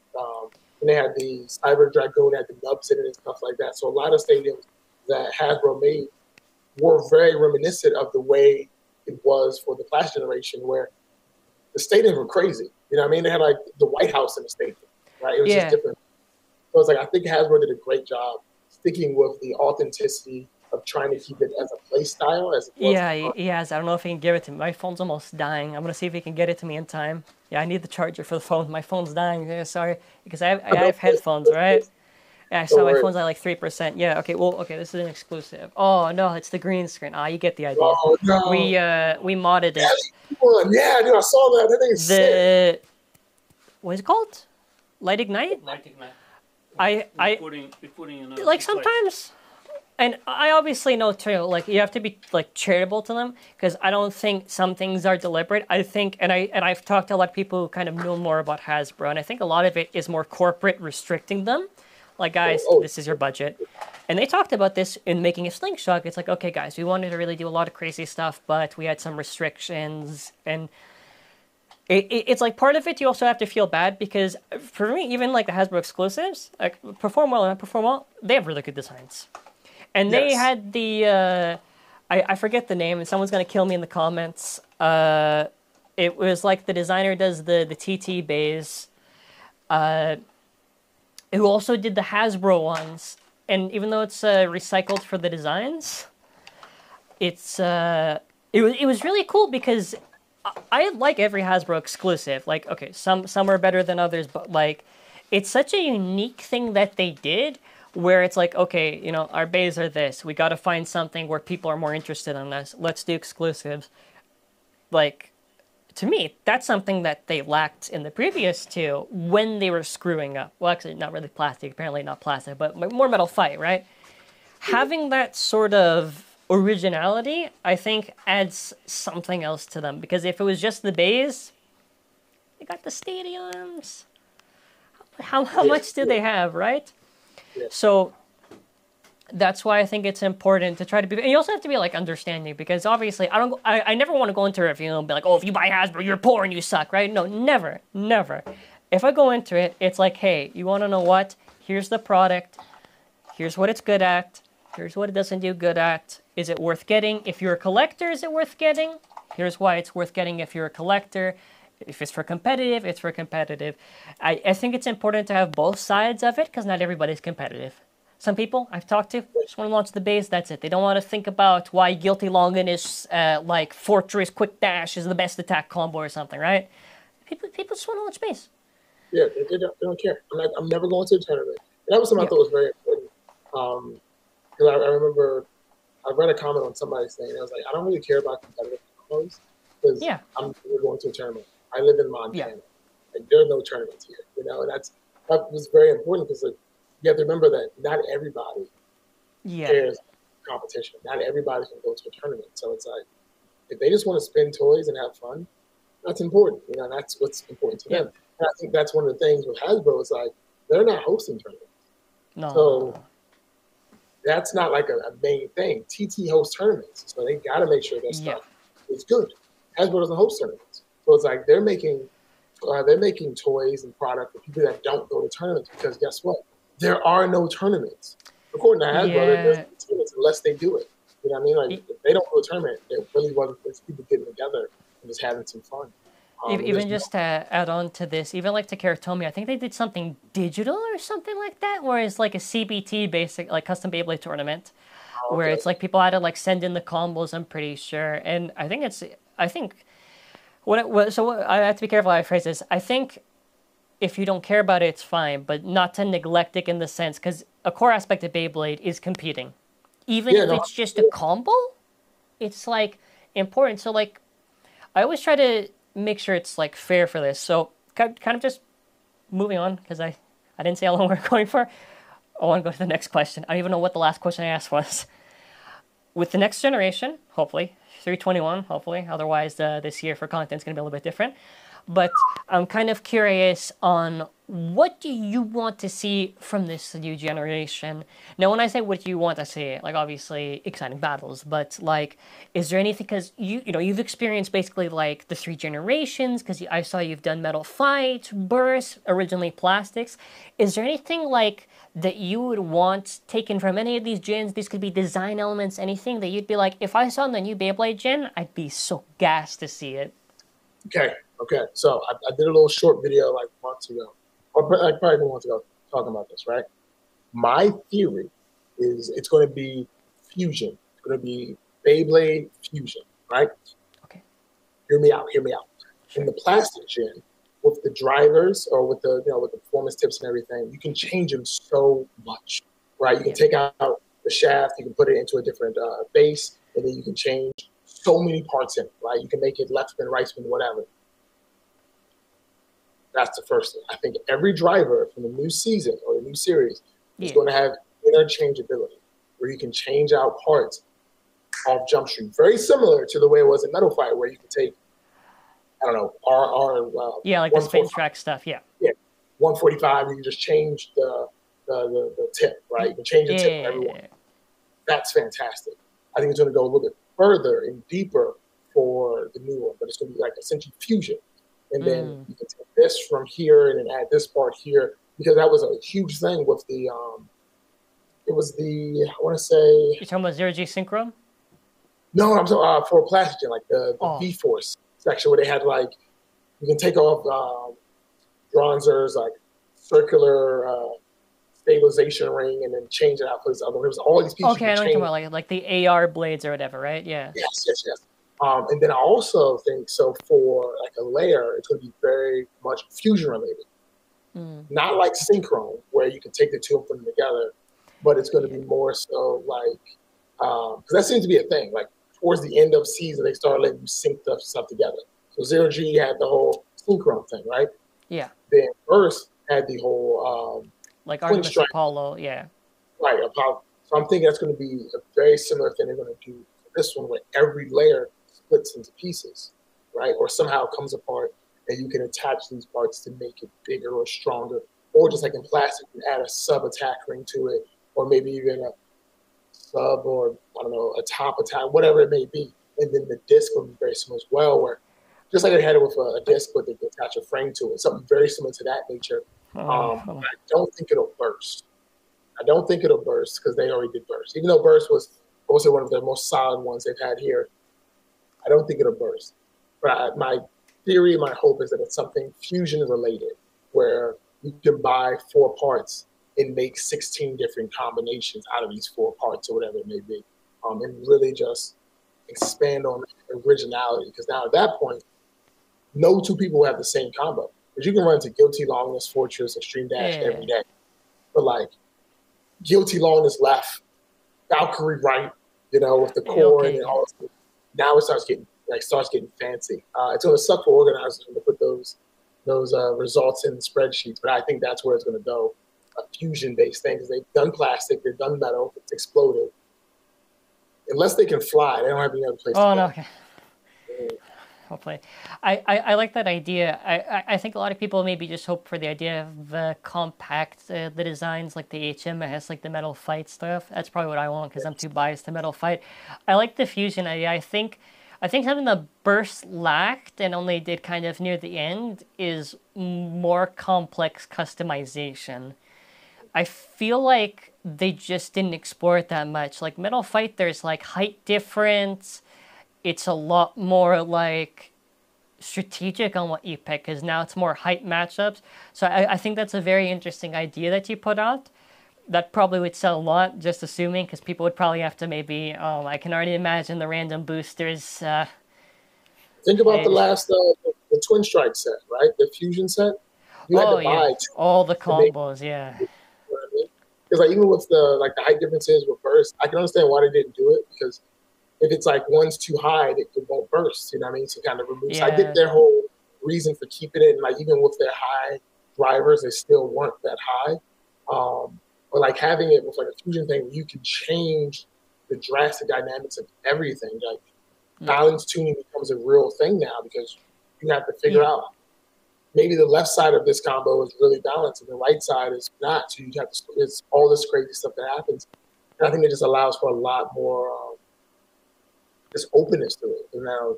and they had the Cyber Dragoon, had the nubs in it and stuff like that. So a lot of stadiums that Hasbro made were very reminiscent of the way it was for the Flash generation, where the stadiums were crazy. You know what I mean? They had like the White House in the stadium, right? It was just different. So it's like, I think Hasbro did a great job sticking with the authenticity of trying to keep it as a play style. As he has. I don't know if he can give it to me. My phone's almost dying. I'm going to see if he can get it to me in time. Yeah, I need the charger for the phone. My phone's dying. Yeah, sorry. Because I have headphones, right? Yeah, I saw my phone's at like 3%. Yeah, okay, well, okay, this is an exclusive. Oh, no, it's the green screen. Ah, you get the idea. Oh, no. We modded it. Yeah, dude, I saw that. That thing is sick. What is it called? Light Ignite? Light Ignite. We're putting in like sometimes, and I obviously know too, like you have to be like charitable to them, because I don't think some things are deliberate. I think, and I've talked to a lot of people who kind of know more about Hasbro, and I think a lot of it is more corporate restricting them. Like, guys, this is your budget. And they talked about this in making a Slingshot. It's like, okay, guys, we wanted to really do a lot of crazy stuff, but we had some restrictions. And it's like part of it you also have to feel bad, because for me, even like the Hasbro exclusives, like perform well and not perform well, they have really good designs. And they had the, I forget the name, and someone's going to kill me in the comments. It was like the designer does the TT bays. Who also did the Hasbro ones, and even though it's recycled for the designs, it was really cool, because I like every Hasbro exclusive. Like, okay, some are better than others, but like, it's such a unique thing that they did, where it's like, okay, you know, our bays are this. We got to find something where people are more interested in this. Let's do exclusives. Like, to me, that's something that they lacked in the previous two when they were screwing up. Well, actually, not really plastic. Apparently not plastic, but more Metal Fight, right? Having that sort of originality, I think, adds something else to them. Because if it was just the bays, they got the stadiums. How much do they have, right? So that's why I think it's important to try to be, and you also have to be like understanding, because obviously I never want to go into a review and be like, oh, if you buy Hasbro, you're poor and you suck, right? No, never. If I go into it, it's like, hey, you want to know what? Here's the product. Here's what it's good at. Here's what it doesn't do good at. Is it worth getting? If you're a collector, is it worth getting? Here's why it's worth getting if you're a collector. If it's for competitive, it's for competitive. I think it's important to have both sides of it, because not everybody's competitive. Some people I've talked to just want to launch the base, that's it. They don't want to think about why Guilty Longan is like Fortress Quick Dash is the best attack combo or something, right? People just want to launch base. Yeah, they don't care. I'm never going to a tournament. And that was something I thought was very important. Because I remember I read a comment on somebody's thing, and I was like, I don't really care about competitive combos, because I'm never going to a tournament. I live in Montana. Like, there are no tournaments here, you know, and that was very important, because like, you have to remember that not everybody cares competition. Not everybody can go to a tournament. So it's like, if they just want to spin toys and have fun, that's important. You know, that's what's important to them. And I think that's one of the things with Hasbro is like, they're not hosting tournaments. No. So that's not like a main thing. TT hosts tournaments. So they got to make sure their stuff is good. Hasbro doesn't host tournaments. So it's like they're making toys and product for people that don't go to tournaments, because guess what? There are no tournaments. According to Hasbro, there's no tournaments unless they do it. You know what I mean? Like, if they don't go to a tournament, it really wasn't just people getting together and just having some fun. Even just to add on to this, even like TAKARA TOMY, I think they did something digital or something like that, where it's like a CBT basic, like custom Beyblade tournament, where it's like people had to like send in the combos, I'm pretty sure. And I think so I have to be careful how I phrase this. I think if you don't care about it, it's fine, but not to neglect it in the sense, because a core aspect of Beyblade is competing. Even if it's just a combo, it's like important. So like, I always try to make sure it's like fair for this. So kind of just moving on, because I didn't say how long we're going for. I want to go to the next question. I don't even know what the last question I asked was. With the next generation, hopefully, 321, hopefully. Otherwise, this year for content is going to be a little bit different. But I'm kind of curious on what do you want to see from this new generation? Now, when I say what do you want to see, like obviously exciting battles, but like, is there anything? Because you've experienced basically like the three generations. Because I saw you've done metal fights, bursts, originally plastics. Is there anything like that you would want taken from any of these gens? These could be design elements, anything that you'd be like, if I saw in the new Beyblade gen, I'd be so gassed to see it. Okay. So I did a little short video like months ago, or like probably months ago, talking about this, right? My theory is it's going to be fusion. It's going to be Beyblade fusion, right? Okay. Hear me out. Sure. In the plastic gen, with the drivers or with the with the performance tips and everything, you can change them so much, right? You can take out the shaft, you can put it into a different base, and then you can change so many parts in it, right? You can make it left spin, right spin, whatever. That's the first thing. I think every driver from the new season or the new series is going to have interchangeability, where you can change out parts off Jump Street. Very similar to the way it was in Metal Fight, where you can take, I don't know, like the spin track stuff. Yeah, 145. You can just change the tip, right? You can change the tip for everyone. That's fantastic. I think it's going to go a little bit further and deeper for the new one, but it's going to be like essentially fusion. And then you can take this from here and then add this part here, because that was a huge thing with the, it was the, I want to say. You're talking about Zero G Synchro? No, I'm talking for Plastigen, like the V-Force section where they had like, you can take off Bronzer's like circular stabilization ring and then change it out for this other one. It was all these pieces. Okay, I know what you're talking about, like the AR blades or whatever, right? Yeah. Yes. And then I also think so for like a layer, it's going to be very much fusion related. Not like Synchron, where you can take the two and put them together, but it's going to be more so like, because that seems to be a thing. Like towards the end of season, they started letting you sync stuff together. So Zero G had the whole Synchron thing, right? Yeah. Then Burst had the whole like Artemis Apollo, yeah. Right, Apollo. So I'm thinking that's going to be a very similar thing they're going to do for this one, where every layer splits into pieces, right? Or somehow comes apart, and you can attach these parts to make it bigger or stronger. Or just like in plastic, you add a sub attack ring to it, or maybe even a sub or, I don't know, a top attack, whatever it may be. And then the disc will be very similar as well, where just like they had it with a disc, but they could attach a frame to it, something very similar to that nature. I don't think it'll burst. Because they already did burst. Even though burst was also one of the most solid ones they've had here, I don't think it'll burst. But my theory, my hope is that it's something fusion related, where you can buy 4 parts and make 16 different combinations out of these 4 parts or whatever it may be, and really just expand on originality. Because now at that point, no two people will have the same combo. Because you can run into Guilty Longness, Fortress, Extreme Dash every day. But like Guilty Longness left, Valkyrie right, with the core and all this. Now it starts getting fancy. It's going to suck for organizers to put those results in spreadsheets, but I think that's where it's going to go. A fusion-based thing, because they've done plastic, they've done metal, it's exploded. Unless they can fly, they don't have any other place to go. No, okay. Hopefully. I like that idea. I think a lot of people maybe just hope for the idea of the compact, the designs like the HM that has like the metal fight stuff. That's probably what I want because I'm too biased to metal fight. I like the fusion idea. I think having the burst lacked and only did kind of near the end is more complex customization. I feel like they just didn't explore it that much. Like Metal Fight, there's like height difference. It's a lot more like strategic on what you pick, because now it's more height matchups. So I think that's a very interesting idea that you put out. That probably would sell a lot, just assuming, because people would probably have to maybe, I can already imagine the random boosters. Think about the last, the Twin Strike set, right? The Fusion set. You had to buy all the combos, yeah. You know what I mean? Because like, even with the height differences with burst, I can understand why they didn't do it, because if it's like one's too high, it won't burst. You know what I mean? So kind of remove. So I get their whole reason for keeping it, and like even with their high drivers, they still weren't that high. But like having it with like a fusion thing, you can change the drastic dynamics of everything. Like balance tuning becomes a real thing now, because you have to figure out maybe the left side of this combo is really balanced and the right side is not. So you have to, it's all this crazy stuff that happens. And I think it just allows for a lot more just openness to it. And now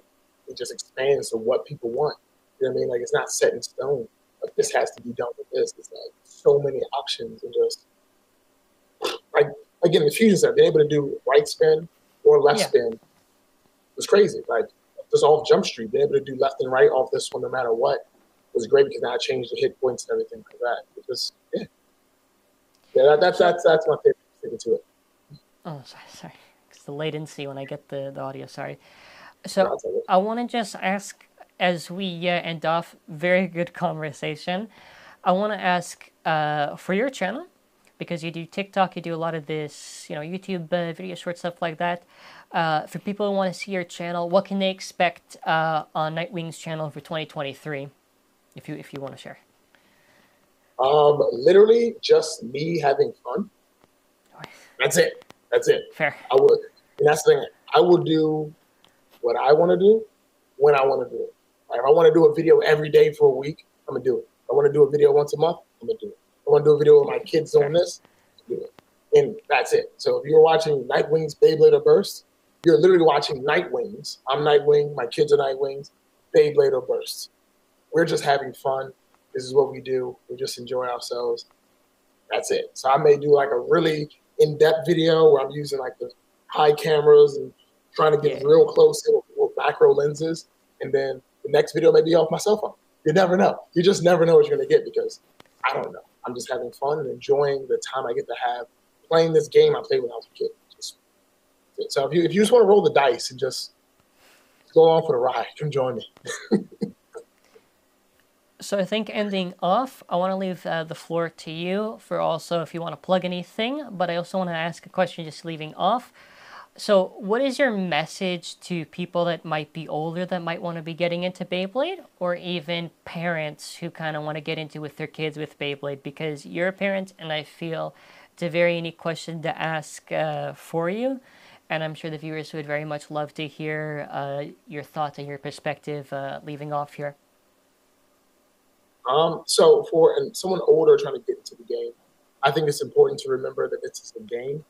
it just expands to what people want. You know what I mean? Like, it's not set in stone. Like, this has to be done with this. It's like so many options, and just like, again, the fusion set, being able to do right spin or left spin was crazy. Like, just off Jump Street, being able to do left and right off this one no matter what was great, because now I changed the hit points and everything like that. It was, that's my favorite, sticking to it. Oh, sorry. It's the latency when I get the audio, sorry. So I want to just ask, as we end off, very good conversation. I want to ask for your channel, because you do TikTok, you do a lot of this, YouTube video short stuff like that. For people who want to see your channel, what can they expect on Nightwing's channel for 2023, if you want to share? Literally just me having fun. That's it. Fair. And that's the thing. I will do what I want to do when I want to do it. Like, if I want to do a video every day for a week, I'm gonna do it. If I want to do a video once a month, I'm gonna do it. If I want to do a video with my kids doing this, I'm do it. And that's it. So if you're watching Nightwing's Beyblade or Burst, you're literally watching Nightwings. I'm Nightwing. My kids are Nightwings. Beyblade or Burst. We're just having fun. This is what we do. We just enjoy ourselves. That's it. So I may do like a really in-depth video where I'm using like the high cameras and trying to get real close with macro lenses. And then the next video may be off my cell phone. You never know. You just never know what you're going to get, because I don't know. I'm just having fun and enjoying the time I get to have playing this game I played when I was a kid. So if you just want to roll the dice and just go on for the ride, come join me. So I think ending off, I want to leave the floor to you for also if you want to plug anything, but I also want to ask a question just leaving off. So what is your message to people that might be older that might want to be getting into Beyblade, or even parents who kind of want to get into with their kids with Beyblade? Because you're a parent, and I feel it's a very unique question to ask for you. And I'm sure the viewers would very much love to hear your thoughts and your perspective leaving off here. So for someone older trying to get into the game, I think it's important to remember that it's a game,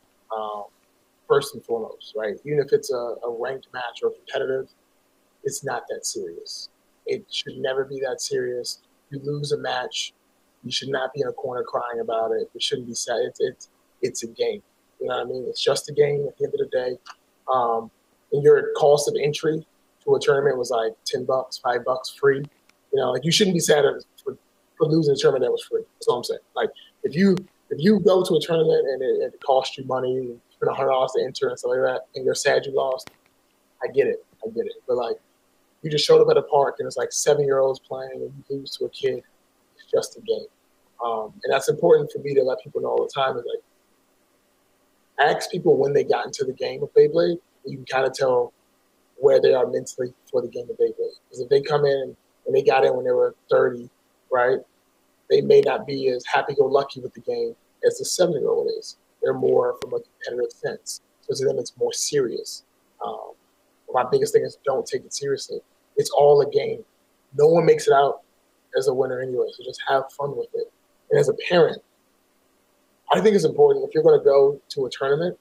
first and foremost, right? Even if it's a ranked match or competitive, it's not that serious. It should never be that serious. You lose a match, you should not be in a corner crying about it. It shouldn't be sad. It's a game. You know what I mean? It's just a game at the end of the day. And your cost of entry to a tournament was like $10, $5 free. Like, you shouldn't be sad for losing a tournament that was free. That's all I'm saying. Like, if you go to a tournament and it costs you money, you spend $100 to enter and stuff like that, and you're sad you lost, I get it. But like, you just showed up at a park and it's like 7-year-olds playing and you lose to a kid. It's just a game. And that's important for me to let people know all the time. Is like, ask people when they got into the game of Beyblade. You can kind of tell where they are mentally for the game of Beyblade. Because if they come in and they got in when they were 30, right, they may not be as happy-go-lucky with the game as the 7-year-old is. They're more from a competitive sense. So to them, it's more serious. My biggest thing is don't take it seriously. It's all a game. No one makes it out as a winner anyway, so just have fun with it. And as a parent, I think it's important, if you're going to go to a tournament,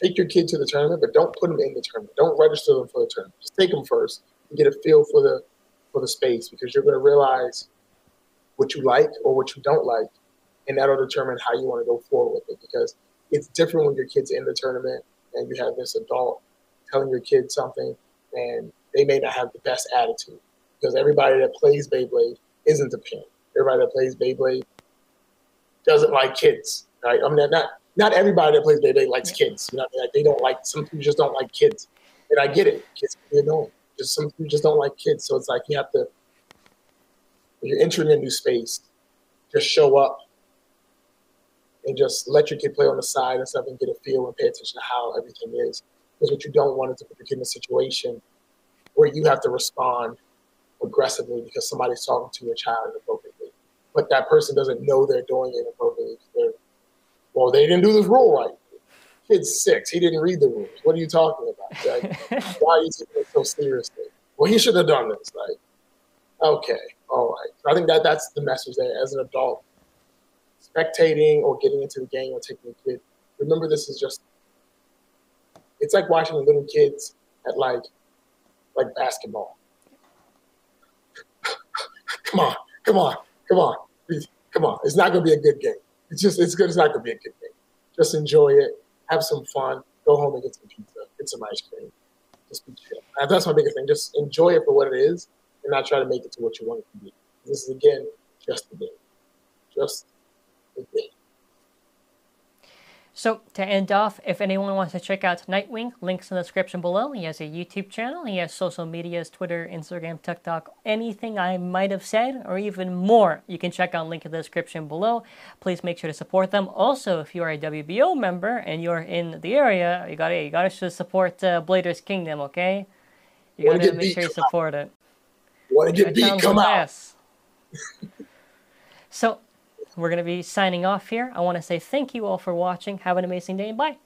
take your kid to the tournament, but don't put them in the tournament. Don't register them for the tournament. Just take them first and get a feel for the space, because you're going to realize what you like or what you don't like, and that'll determine how you want to go forward with it. Because it's different when your kid's in the tournament and you have this adult telling your kid something, and they may not have the best attitude, because everybody that plays Beyblade isn't a parent. Everybody that plays Beyblade doesn't like kids, right? I mean, not everybody that plays Beyblade likes kids. You know, like, they don't like, some people just don't like kids, and I get it. Kids can be annoying. Just some people just don't like kids, so it's like you have to. When you're entering a new space, just show up and just let your kid play on the side and stuff and get a feel and pay attention to how everything is. Because what you don't want is to put your kid in a situation where you have to respond aggressively because somebody's talking to your child inappropriately. But that person doesn't know they're doing it inappropriately. Well, they didn't do this rule right. Kid's 6. He didn't read the rules. What are you talking about? Like, why are you taking it so seriously? Well, he should have done this. Like, okay. All right. So I think that's the message there. As an adult, spectating or getting into the game or taking a kid, remember this is just. It's like watching little kids at like basketball. Come on, come on, come on, please, come on. It's not going to be a good game. It's good. It's not going to be a good game. Just enjoy it. Have some fun. Go home and get some pizza. Get some ice cream. Just be chill. That's my biggest thing. Just enjoy it for what it is and not try to make it to what you want it to be. This is, again, just a game. Just a game. So, to end off, if anyone wants to check out Nightwing, links in the description below. He has a YouTube channel. He has social medias, Twitter, Instagram, TikTok, anything I might have said, or even more. You can check out link in the description below. Please make sure to support them. Also, if you are a WBO member and you're in the area, you gotta support Bladers Kingdom, okay? You gotta make sure you support it. Want to get beat? Come out. So, we're going to be signing off here. I want to say thank you all for watching. Have an amazing day and bye.